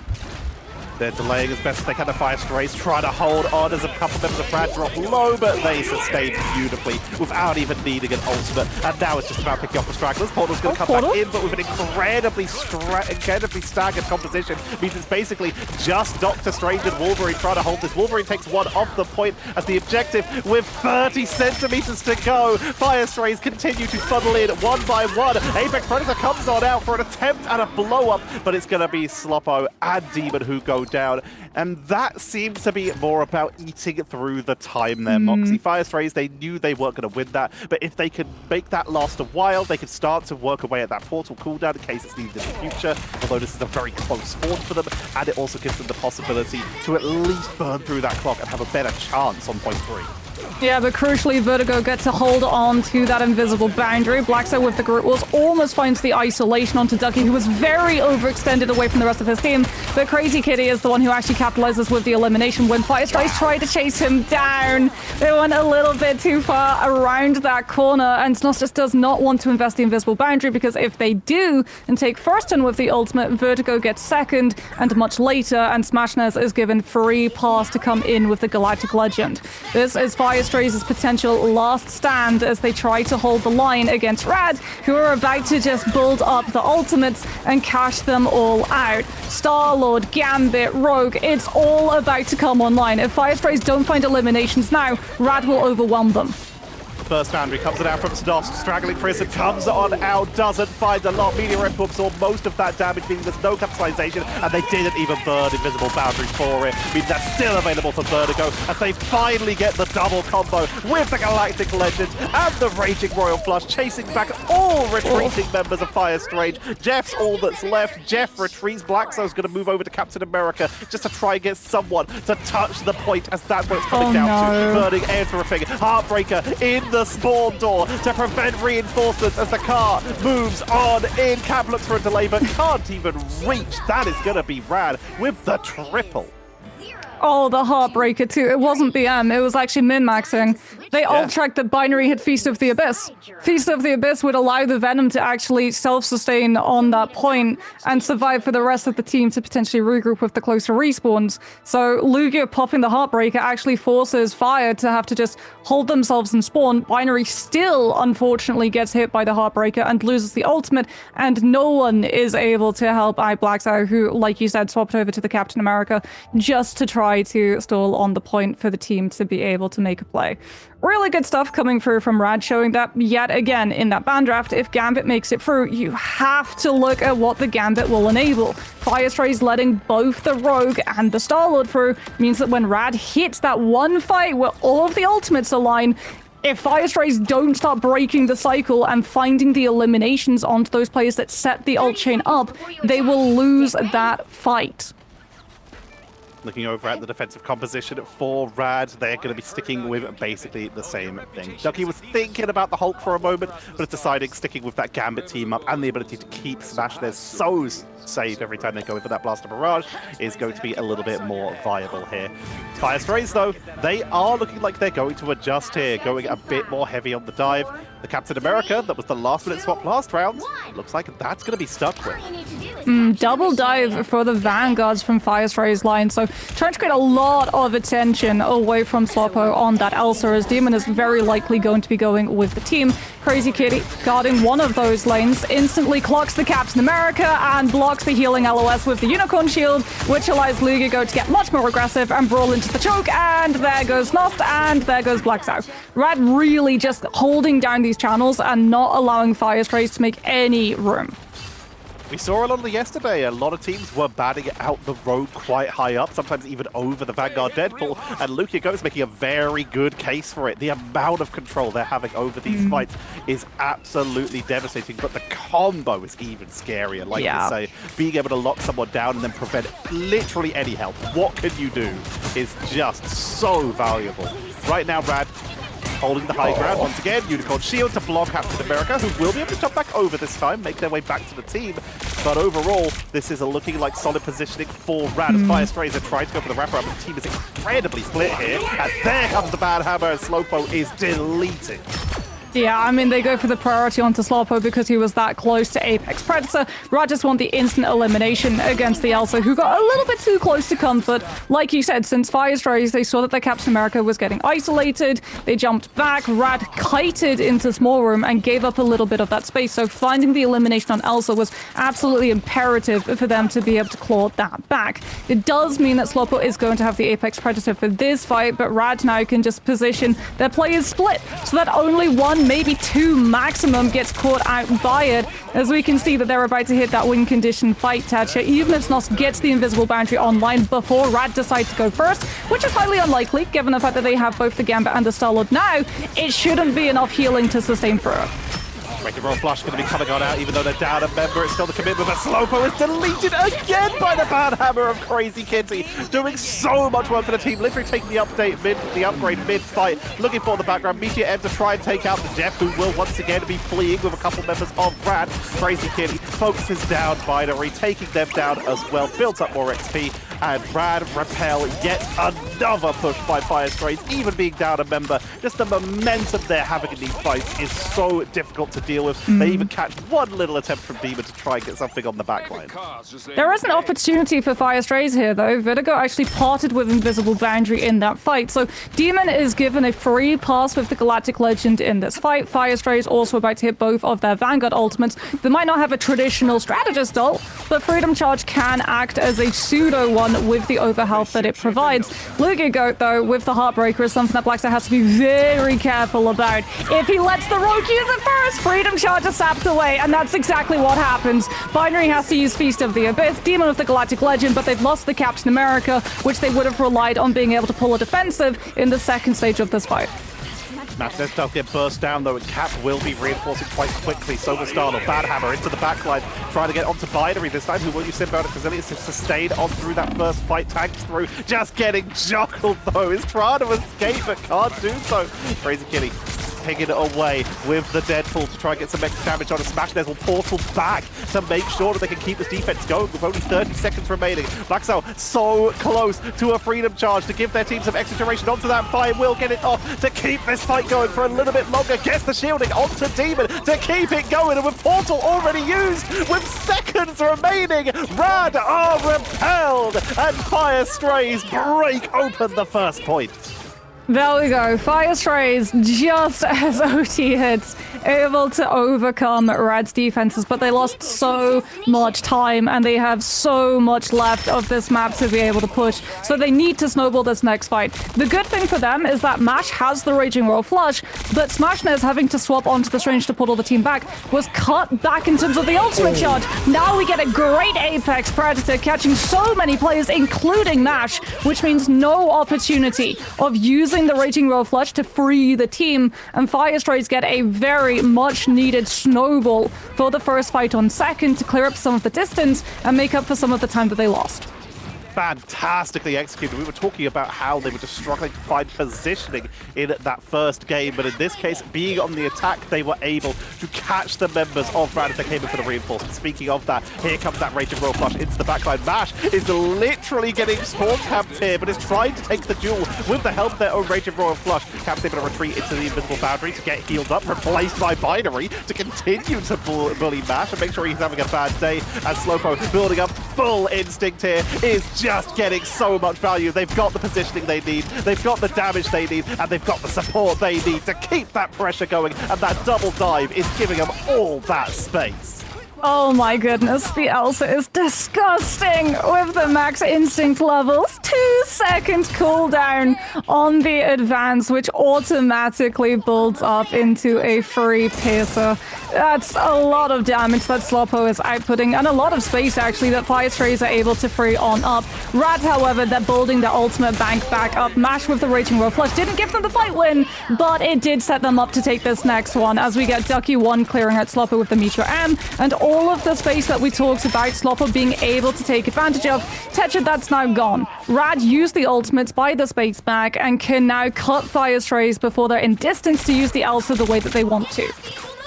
Speaker 3: They're delaying as best as they can. The Fire Strays try to hold on as a couple members of RAD drop low, but they sustained beautifully without even needing an ultimate. And now it's just about picking up the stragglers. Portal's going to come back in, but with an incredibly staggered composition. Means it's basically just Doctor Strange and Wolverine trying to hold this. Wolverine takes one off the point as the objective with 30 centimeters to go. Fire Strays continue to funnel in one by one. Apex Predator comes on out for an attempt at a blow-up, but it's going to be Sloppo and Demon who go down, and that seems to be more about eating through the time there, Moxie. Fire Strays, they knew they weren't going to win that, but if they could make that last a while, they could start to work away at that portal cooldown in case it's needed in the future, although this is a very close spawn for them, and it also gives them the possibility to at least burn through that clock and have a better chance on point 3.
Speaker 2: Yeah, but crucially, Vertigo gets to hold on to that invisible boundary. Blackso with the Groot Wars almost finds the isolation onto Ducky, who was very overextended away from the rest of his team. But Crazy Kitty is the one who actually capitalizes with the elimination when Fire Strays tried to chase him down. They went a little bit too far around that corner, and Snoss just does not want to invest the invisible boundary, because if they do and take first turn with the ultimate, Vertigo gets second and much later, and Smashness is given free pass to come in with the Galactic Legend. This is Fire Strays' potential last stand as they try to hold the line against RAD, who are about to just build up the ultimates and cash them all out. Star-Lord, Gambit, Rogue, it's all about to come online. If Fire Strays don't find eliminations now, RAD will overwhelm them.
Speaker 3: First boundary comes down from Snoss, straggling Prison, comes on out, doesn't find a lot. Meteor Rip to absorb most of that damage, meaning there's no capitalization, and they didn't even burn invisible boundary for it. I mean, that's still available for Vertigo as they finally get the double combo with the Galactic Legend and the Raging Royal Flush, chasing back all retreating members of Fire Strange. Jeff's all that's left. Jeff retreats. Blackso's going to move over to Captain America just to try and get someone to touch the point, as that's what it's coming down to. Burning everything. Heartbreaker in the spawn door to prevent reinforcements as the car moves on in. Cap looks for a delay but can't even reach. That is going to be RAD with the triple.
Speaker 2: Oh, the Heartbreaker too. It wasn't BM, it was actually min-maxing. They all tracked that Binary had Feast of the Abyss. Feast of the Abyss would allow the Venom to actually self-sustain on that point and survive for the rest of the team to potentially regroup with the closer respawns. So Lugia popping the Heartbreaker actually forces Fire to have to just hold themselves and spawn. Binary still, unfortunately, gets hit by the Heartbreaker and loses the ultimate, and no one is able to help out Blacksow, who, like you said, swapped over to the Captain America just to try to stall on the point for the team to be able to make a play. Really good stuff coming through from RAD, showing that yet again in that ban draft, if Gambit makes it through, you have to look at what the Gambit will enable. Fire Strays letting both the Rogue and the Star-Lord through means that when RAD hits that one fight where all of the ultimates align, if Fire Strays don't start breaking the cycle and finding the eliminations onto those players that set the ult chain up, they will lose that fight.
Speaker 3: Looking over at the defensive composition for RAD, they're going to be sticking with basically the same thing. Ducky was thinking about the Hulk for a moment, but it's deciding sticking with that Gambit team up and the ability to keep Smash there so safe every time they go in for that Blaster Barrage is going to be a little bit more viable here. Fire Strays, though, they are looking like they're going to adjust here, going a bit more heavy on the dive. The Captain America, that was the last-minute swap last round, looks like that's going to be stuck with.
Speaker 2: Double dive for the Vanguards from Fire Strays line, so trying to create a lot of attention away from Sloppo on that Elsa, as Demon is very likely going to be going with the team. Crazy Kitty guarding one of those lanes, instantly clocks the Captain America and blocks the healing LOS with the Unicorn Shield, which allows Lugigo to get much more aggressive and brawl into the choke, and there goes Nost, and there goes Blacksow. RAD really just holding down these channels and not allowing Fire Strays to make any room.
Speaker 3: We saw a lot of it yesterday. A lot of teams were batting it out the road quite high up, sometimes even over the Vanguard Deadpool. And Lucia Go's making a very good case for it. The amount of control they're having over these fights is absolutely devastating. But the combo is even scarier. Like you say, being able to lock someone down and then prevent literally any help. What can you do is just so valuable. Right now, RAD holding the high ground once again. Unicorn Shield to block Captain America, who will be able to jump back over this time, make their way back to the team. But overall, this is looking like solid positioning for RAD as Fire Strays are trying to go for the wrap-up, and the team is incredibly split here, as there comes the Bad Hammer, and Slowpo is deleted.
Speaker 2: Yeah, I mean, they go for the priority onto Slowpo because he was that close to Apex Predator. RAD just want the instant elimination against the Elsa, who got a little bit too close to comfort. Like you said, since Fire Strays, they saw that their Captain America was getting isolated. They jumped back. RAD kited into small room and gave up a little bit of that space. So finding the elimination on Elsa was absolutely imperative for them to be able to claw that back. It does mean that Slowpo is going to have the Apex Predator for this fight, but RAD now can just position their players split so that only one, maybe two maximum gets caught out by it, as we can see that they're about to hit that win condition fight toucher. Even if Snos gets the invisible boundary online before RAD decides to go first, which is highly unlikely given the fact that they have both the Gambit and the Star-Lord now, it shouldn't be enough healing to sustain through.
Speaker 3: Raging Royal Flush going to be coming on out, even though they're down a member. It's still the commitment, but Slowpo is deleted again by the Bad Hammer of Crazy Kitty, doing so much work for the team, literally taking the upgrade mid-fight, looking for the background. Meteor M to try and take out the Jeff, who will once again be fleeing with a couple members of RAD. Crazy Kitty focuses down Binary, taking them down as well, builds up more XP, and RAD repel yet another push by Fire Strays, even being down a member. Just the momentum they're having in these fights is so difficult to deal with. They even catch one little attempt from Demon to try and get something on the backline.
Speaker 2: There is an opportunity for Fire Strays here, though. Vertigo actually parted with Invisible Boundary in that fight, so Demon is given a free pass with the Galactic Legend in this fight. Fire Strays also about to hit both of their Vanguard ultimates. They might not have a traditional strategist ult, but Freedom Charge can act as a pseudo one with the overhealth that it provides. Lugia Goat, though, with the Heartbreaker is something that Blackstar has to be very careful about. If he lets the Rogue use it first, Freedom Charge is sapped away, and that's exactly what happens. Binary has to use Feast of the Abyss, Demon with the Galactic Legend, but they've lost the Captain America, which they would have relied on being able to pull a defensive in the second stage of this fight.
Speaker 3: Smash does get burst down, though, and Cap will be reinforcing quite quickly. So will Star-Lord. Bad Hammer into the backline, trying to get onto Binary this time, who will use Symbiotic Resilience to sustain on through that first fight, tanks through, just getting juggled, though. Is trying to escape, but can't do so. Crazy Kitty picking it away with the Deadpool to try and get some extra damage on a Smash. Will portal back to make sure that they can keep this defense going with only 30 seconds remaining. Blackstar so close to a Freedom Charge to give their team some extra duration onto that fight. Will get it off to keep this fight going for a little bit longer. Gets the shielding onto Demon to keep it going, and with portal already used, with seconds remaining, RAD are repelled, and Fire Strays break open the first point.
Speaker 2: There we go. Fire Strays, just as OT hits, able to overcome RAD's defenses, but they lost so much time and they have so much left of this map to be able to push, so they need to snowball this next fight. The good thing for them is that Mash has the Raging Royal Flush, but Smashnez having to swap onto the Strange to pull the team back was cut back in terms of the ultimate charge. Now we get a great Apex Predator catching so many players, including Nash, which means no opportunity of using the Raging Royal Flush to free the team, and Fire Strays get a very much needed snowball for the first fight on second to clear up some of the distance and make up for some of the time that they lost.
Speaker 3: Fantastically executed. We were talking about how they were just struggling to find positioning in that first game, but in this case, being on the attack, they were able to catch the members of RAD as they came in for the reinforcement. Speaking of that, here comes that Raging Royal Flush into the backline. Mash is literally getting spawn camped here, but is trying to take the duel with the help of their own Raging Royal Flush. Cap's able to retreat into the invisible boundary to get healed up, replaced by Binary to continue to bully Mash and make sure he's having a bad day, as Slowpo building up full instinct here is just getting so much value. They've got the positioning they need, they've got the damage they need, and they've got the support they need to keep that pressure going, and that double dive is giving them all that space.
Speaker 2: Oh my goodness, the Elsa is disgusting with the max instinct levels. 2-second cooldown on the advance, which automatically builds up into a free piercer. That's a lot of damage that Sloppo is outputting, and a lot of space actually that Fire Strays are able to free on up. RAD, however, they're building their ultimate bank back up. Mash with the Raging Roar Flush didn't give them the fight win, but it did set them up to take this next one as we get Ducky 1 clearing out Sloppo with the Meteor M, and all of the space that we talked about Sloppo being able to take advantage of. Tetra, that's now gone. RAD used the ultimates, buy the space back, and can now cut Fire Strays before they're in distance to use the Elsa the way that they want to.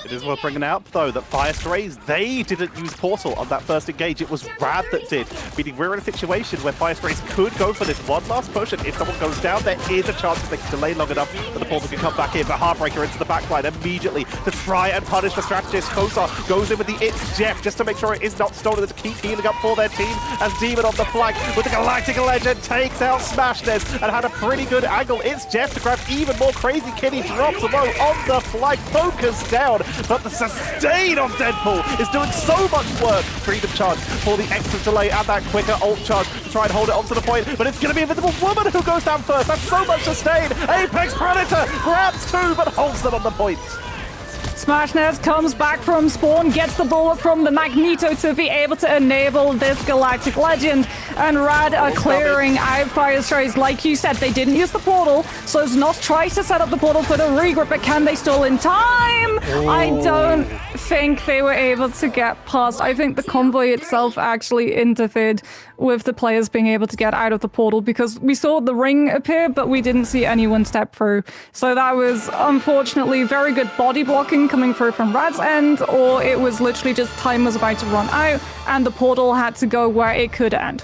Speaker 3: It is worth bringing out, though, that Fire Strays, they didn't use Portal on that first engage. It was RAD that did, meaning we're in a situation where Fire Strays could go for this one last push, and if someone goes down, there is a chance that they can delay long enough that the Portal can come back in. But Heartbreaker into the backline immediately to try and punish the strategist. Kosar goes in with the It's Jeff just to make sure it is not stolen, to keep healing up for their team, as Demon on the flank with the Galactic Legend takes out Smashness and had a pretty good angle. It's Jeff to grab even more Crazy Kitty, drops low on the flank, focus down. But the sustain of Deadpool is doing so much work. Freedom charge for the extra delay and that quicker ult charge to try and hold it onto the point. But it's going to be Invisible Woman who goes down first. That's so much sustain. Apex Predator grabs 2 but holds them on the point.
Speaker 2: Smashness comes back from spawn, gets the bullet from the Magneto to be able to enable this Galactic Legend, and RAD are clearing out Fire Strays. Like you said, they didn't use the portal, so Znos tries to set up the portal for the regroup, but can they still in time? I don't think they were able to get past. I think the convoy itself actually interfered with the players being able to get out of the portal, because we saw the ring appear, but we didn't see anyone step through. So that was unfortunately very good body blocking coming through from Rad's end, or it was literally just time was about to run out and the portal had to go where it could end.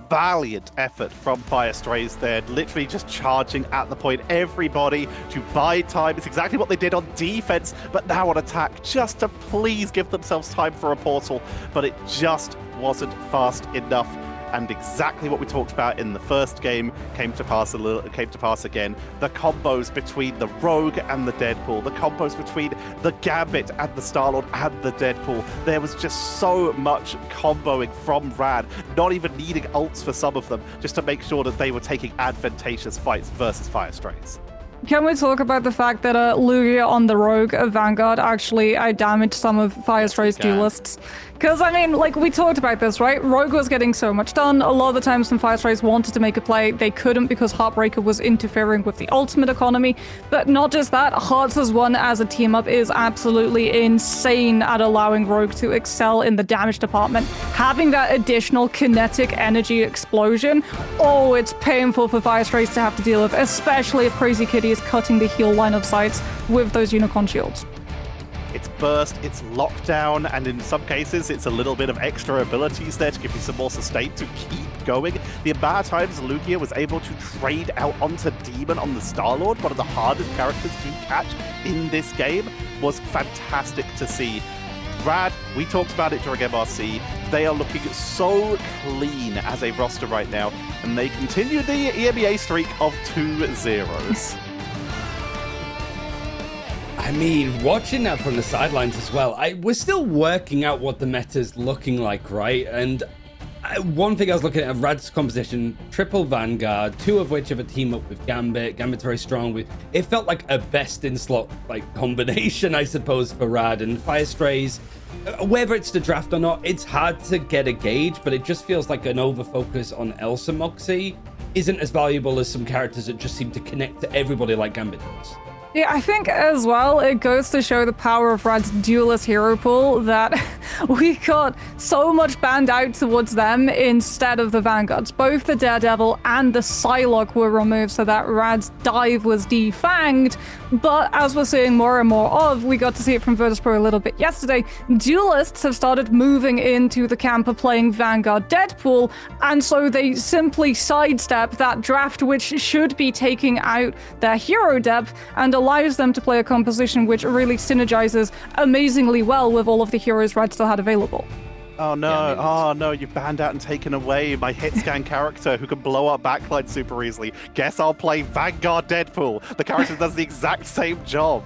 Speaker 3: Valiant effort from Fire Strays there, literally just charging at the point, everybody to buy time. It's exactly what they did on defense, but now on attack, just to please give themselves time for a portal, but it just wasn't fast enough. And exactly what we talked about in the first game came to pass again. The combos between the Rogue and the Deadpool, the combos between the Gambit and the Starlord and the Deadpool. There was just so much comboing from RAD, not even needing ults for some of them, just to make sure that they were taking advantageous fights versus Fire Strays.
Speaker 2: Can we talk about the fact that Lugia on the Rogue of Vanguard actually outdamaged some of Fire Stray's duelists? Because, I mean, like, we talked about this, right? Rogue was getting so much done. A lot of the times when Fire Strays wanted to make a play, they couldn't because Heartbreaker was interfering with the ultimate economy. But not just that, Hearts as one as a team-up is absolutely insane at allowing Rogue to excel in the damage department. Having that additional kinetic energy explosion, oh, it's painful for Fire Strays to have to deal with, especially if Crazy Kitty is cutting the heal line of sights with those Unicorn shields.
Speaker 3: It's burst, it's lockdown, and in some cases, it's a little bit of extra abilities there to give you some more sustain to keep going. The amount of times Lugia was able to trade out onto Demon on the Starlord, one of the hardest characters to catch in this game, was fantastic to see. RAD, we talked about it during MRC, they are looking so clean as a roster right now, and they continue the EMEA streak of 2-0s.
Speaker 1: I mean, watching that from the sidelines as well, we're still working out what the meta's looking like, right? And one thing I was looking at, RAD's composition, triple Vanguard, 2 of which have a team up with Gambit. Gambit's very strong. It felt like a best-in-slot combination, I suppose, for RAD. And Fire Strays, whether it's the draft or not, it's hard to get a gauge, but it just feels like an over-focus on Elsa Moxie isn't as valuable as some characters that just seem to connect to everybody like Gambit does.
Speaker 2: Yeah, I think as well, it goes to show the power of Rad's duelist hero pool that we got so much banned out towards them instead of the Vanguards. Both the Daredevil and the Psylocke were removed so that Rad's dive was defanged. But as we're seeing more and more of, we got to see it from Virtus.pro a little bit yesterday, duelists have started moving into the camp of playing Vanguard Deadpool, and so they simply sidestep that draft which should be taking out their hero depth and allows them to play a composition which really synergizes amazingly well with all of the heroes Rad still had available.
Speaker 3: Oh no, you've banned out and taken away my hit scan character who can blow up backline super easily. Guess I'll play Vanguard Deadpool, the character that does the exact same job.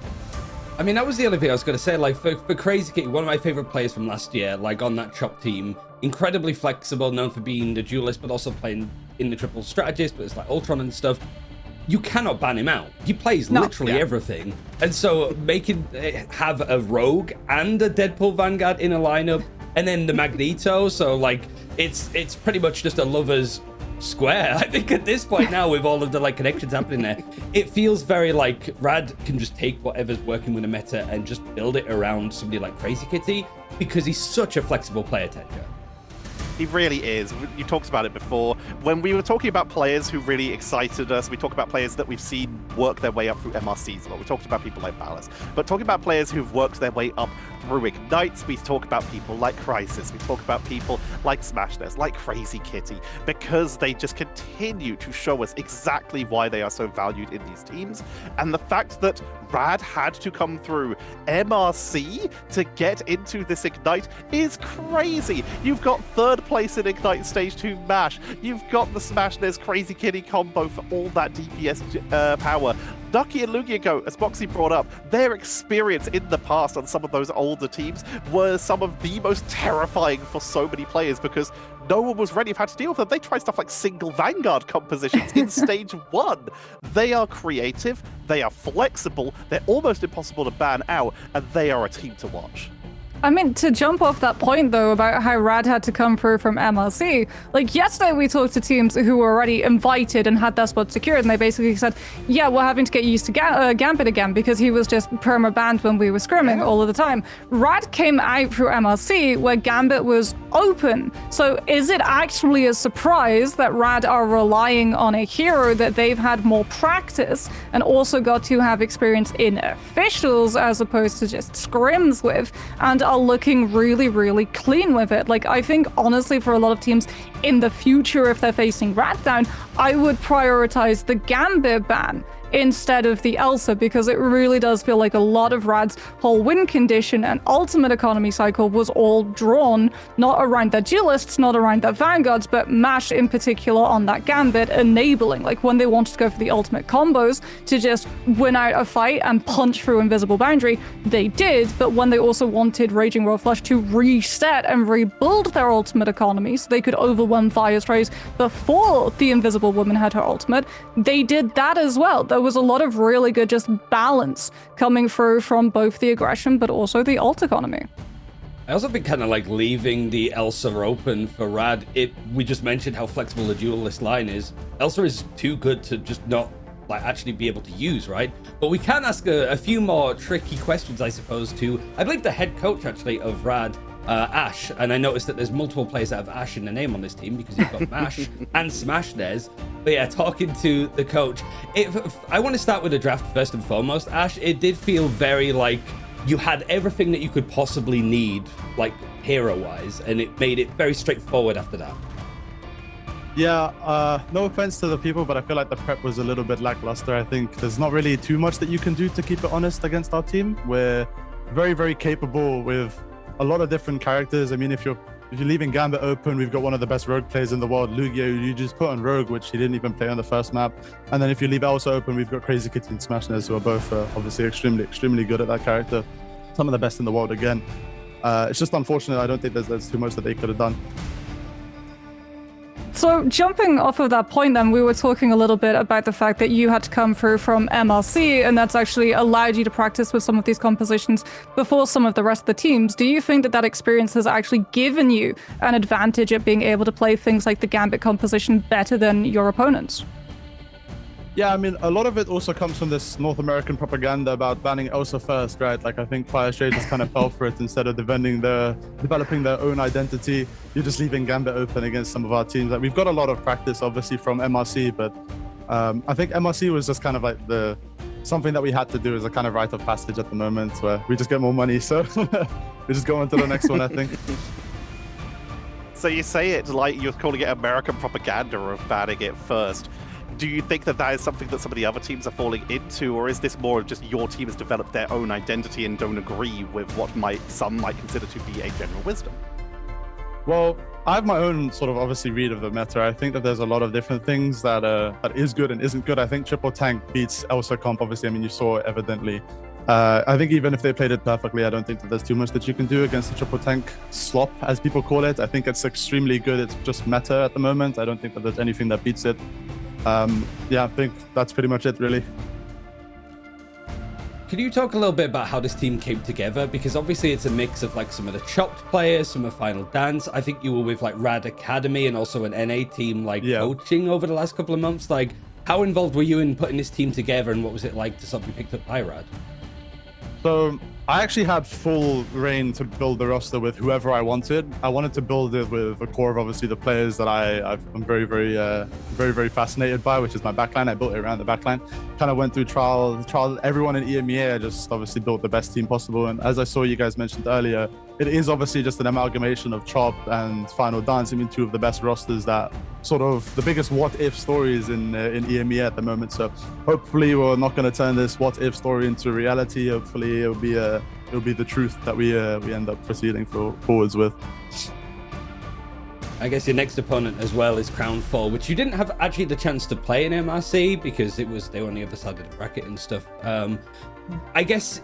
Speaker 1: I mean, that was the only thing I was going to say. Like, for Crazy Kitty, one of my favorite players from last year, like on that Chop team, incredibly flexible, known for being the duelist, but also playing in the triple strategist, but it's like Ultron and stuff. You cannot ban him out. He plays literally everything. And so have a Rogue and a Deadpool Vanguard in a lineup, and then the Magneto. So like, it's pretty much just a lover's square. I think at this point now, with all of the like connections happening there, it feels very like Rad can just take whatever's working with a meta and just build it around somebody like Crazy Kitty, because he's such a flexible player, Tenja.
Speaker 3: He really is. You talked about it before. When we were talking about players who really excited us, we talked about players that we've seen work their way up through MRCs a lot. We talked about people like Ballas. But talking about players who've worked their way up through Ignites, we talk about people like Crisis. We talk about people like Smashness, like Crazy Kitty, because they just continue to show us exactly why they are so valued in these teams. And the fact that Rad had to come through MRC to get into this Ignite is crazy. You've got third place in Ignite Stage 2 MASH. You've got the Smashness Crazy Kitty combo for all that DPS power. Ducky and Lugiago, as Moxie brought up, their experience in the past on some of those older teams were some of the most terrifying for so many players, because no one was ready to have to deal with them. They tried stuff like single Vanguard compositions in Stage 1. They are creative, they are flexible, they're almost impossible to ban out, and they are a team to watch.
Speaker 2: I mean, to jump off that point, though, about how Rad had to come through from MRC, like, yesterday we talked to teams who were already invited and had their spot secured, and they basically said, yeah, we're having to get used to Gambit again, because he was just perma-banned when we were scrimming all of the time. Rad came out through MRC, where Gambit was open. So is it actually a surprise that Rad are relying on a hero that they've had more practice and also got to have experience in officials as opposed to just scrims with, and are looking really, really clean with it? Like, I think, honestly, for a lot of teams in the future, if they're facing Rad down, I would prioritize the Gambit ban instead of the Elsa, because it really does feel like a lot of Rad's whole win condition and ultimate economy cycle was all drawn not around their duelists, not around their vanguards, but MASH in particular on that Gambit, enabling, like, when they wanted to go for the ultimate combos to just win out a fight and punch through invisible boundary, they did. But when they also wanted Raging Royal Flush to reset and rebuild their ultimate economy so they could overwhelm Fire Strays before the Invisible Woman had her ultimate, they did that as well. There was a lot of really good just balance coming through from both the aggression but also the ult economy.
Speaker 1: I also think kind of like leaving the Elsa open for Rad. We just mentioned how flexible the duelist line is. Elsa is too good to just not like actually be able to use, right? But we can ask a few more tricky questions, I suppose, to, I believe, the head coach actually of Rad, Ash, and I noticed that there's multiple players that have Ash in the name on this team because you've got MASH and Smash theirs. But yeah, talking to the coach, I want to start with the draft first and foremost. Ash, it did feel very like you had everything that you could possibly need, like hero-wise, and it made it very straightforward after that.
Speaker 6: Yeah, no offense to the people, but I feel like the prep was a little bit lackluster. I think there's not really too much that you can do to keep it honest against our team. We're very, very capable with a lot of different characters. I mean, if you're leaving Gambit open, we've got one of the best Rogue players in the world, Lugia, who you just put on Rogue, which he didn't even play on the first map. And then if you leave Elsa open, we've got Crazy Kitty and Smashness, who are both obviously extremely good at that character. Some of the best in the world again. It's just unfortunate. I don't think there's too much that they could have done.
Speaker 2: So jumping off of that point then, we were talking a little bit about the fact that you had to come through from MRC, and that's actually allowed you to practice with some of these compositions before some of the rest of the teams. Do you think that that experience has actually given you an advantage at being able to play things like the Gambit composition better than your opponents?
Speaker 6: Yeah, I mean, a lot of it also comes from this North American propaganda about banning Elsa first, right? Like, I think Fire Strays just kind of fell for it. Instead of developing their own identity, you're just leaving Gambit open against some of our teams. Like, we've got a lot of practice, obviously, from MRC, but I think MRC was just kind of like something that we had to do as a kind of rite of passage at the moment, where we just get more money, so we just go on to the next one, I think.
Speaker 3: So you say it like you're calling it American propaganda of banning it first. Do you think that is something that some of the other teams are falling into, or is this more of just your team has developed their own identity and don't agree with what some might consider to be a general wisdom?
Speaker 6: Well, I have my own sort of obviously read of the meta. I think that there's a lot of different things that is good and isn't good. I think triple tank beats Elsa comp. Obviously, I mean, you saw it evidently. I think even if they played it perfectly, I don't think that there's too much that you can do against the triple tank slop, as people call it. I think it's extremely good. It's just meta at the moment. I don't think that there's anything that beats it. Yeah, I think that's pretty much it, really.
Speaker 1: Can you talk a little bit about how this team came together? Because obviously it's a mix of like some of the chopped players, some of Final Dance. I think you were with like RAD Academy and also an NA team like coaching over the last couple of months. Like, how involved were you in putting this team together, and what was it like to sort of be picked up by RAD?
Speaker 6: So I actually had full reign to build the roster with whoever I wanted. I wanted to build it with a core of obviously the players that I'm very fascinated by, which is my backline. I built it around the backline. Kind of went through trials. Everyone in EMEA, I just obviously built the best team possible. And as I saw you guys mentioned earlier, it is obviously just an amalgamation of Chop and Final Dance. I mean, two of the best rosters that sort of the biggest what-if stories in EMEA at the moment. So hopefully we're not going to turn this what-if story into reality. Hopefully it'll be the truth that we end up proceeding forwards with.
Speaker 1: I guess your next opponent as well is Crown 4, which you didn't have actually the chance to play in MRC because they were on the other side of the bracket and stuff. I guess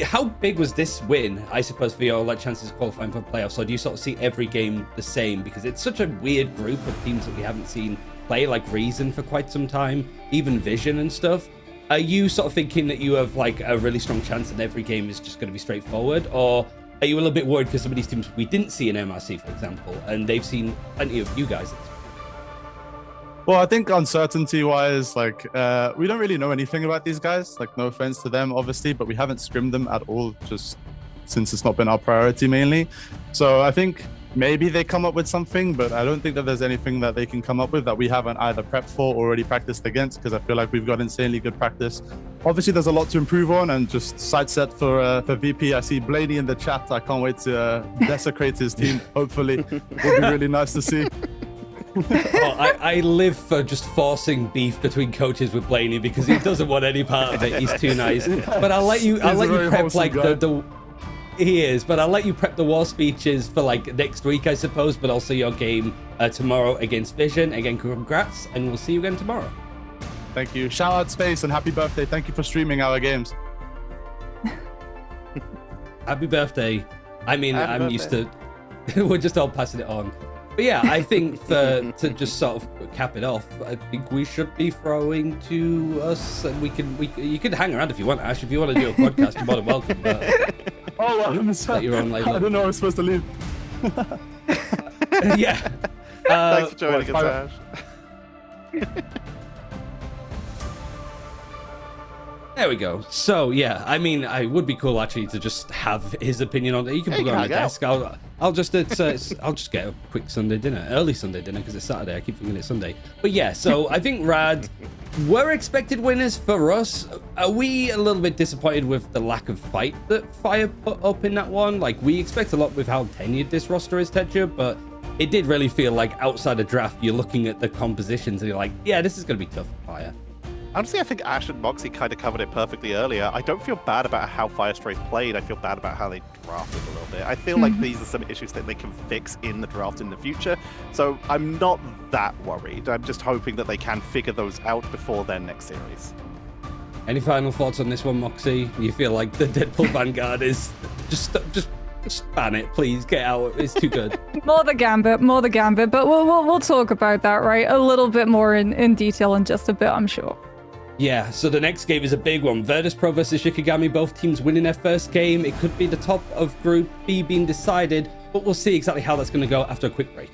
Speaker 1: how big was this win, I suppose, for your chances of qualifying for playoffs? Or do you sort of see every game the same? Because it's such a weird group of teams that we haven't seen play, like Reason for quite some time, even Vision and stuff. Are you sort of thinking that you have like a really strong chance and every game is just going to be straightforward? Or are you a little bit worried because some of these teams we didn't see in MRC, for example, and they've seen plenty of you guys?
Speaker 6: Well, I think uncertainty-wise, like, we don't really know anything about these guys. Like, no offense to them, obviously, but we haven't scrimmed them at all, just since it's not been our priority mainly. So I think maybe they come up with something, but I don't think that there's anything that they can come up with that we haven't either prepped for or already practiced against, because I feel like we've got insanely good practice. Obviously, there's a lot to improve on, and just side set for VP. I see Blaney in the chat. I can't wait to desecrate his team. Hopefully, it'll be really nice to see.
Speaker 1: I live for just forcing beef between coaches with Blaney because he doesn't want any part of it. He's too nice. But I'll let you prep like he is, but I'll let you prep the war speeches for like next week, I suppose, but also your game tomorrow against Vision. Again, congrats, and we'll see you again tomorrow.
Speaker 6: Thank you. Shout out Space and happy birthday. Thank you for streaming our games.
Speaker 1: Happy birthday. I mean, I'm used to we're just all passing it on. But yeah, I think to just sort of cap it off, I think we should be throwing to us, and you can hang around if you want, Ash. If you want to do a podcast, you're more than welcome. But
Speaker 6: your own, like, I don't know I was supposed to leave.
Speaker 1: Yeah.
Speaker 3: Thanks for joining us, Ash.
Speaker 1: There we go. So yeah, I mean, it would be cool actually to just have his opinion on it. You can put it on the desk. I'll just get a quick Sunday dinner, early Sunday dinner, because it's Saturday. I keep thinking it's Sunday. But yeah, so I think RAD were expected winners for us. Are we a little bit disappointed with the lack of fight that FYR put up in that one? Like, we expect a lot with how tenured this roster is, Tedja, but it did really feel like outside of draft, you're looking at the compositions and you're like, yeah, this is going to be tough for FYR.
Speaker 3: Honestly, I think Ash and Moxie kind of covered it perfectly earlier. I don't feel bad about how Firestray played. I feel bad about how they drafted a little bit. I feel like these are some issues that they can fix in the draft in the future. So I'm not that worried. I'm just hoping that they can figure those out before their next series.
Speaker 1: Any final thoughts on this one, Moxie? You feel like the Deadpool Vanguard is just ban it, please. Get out. It's too good.
Speaker 2: More the Gambit. But we'll talk about that, right? A little bit more in detail in just a bit, I'm sure.
Speaker 1: Yeah, so the next game is a big one. Virtus Pro versus Shikigami, both teams winning their first game. It could be the top of Group B being decided, but we'll see exactly how that's going to go after a quick break.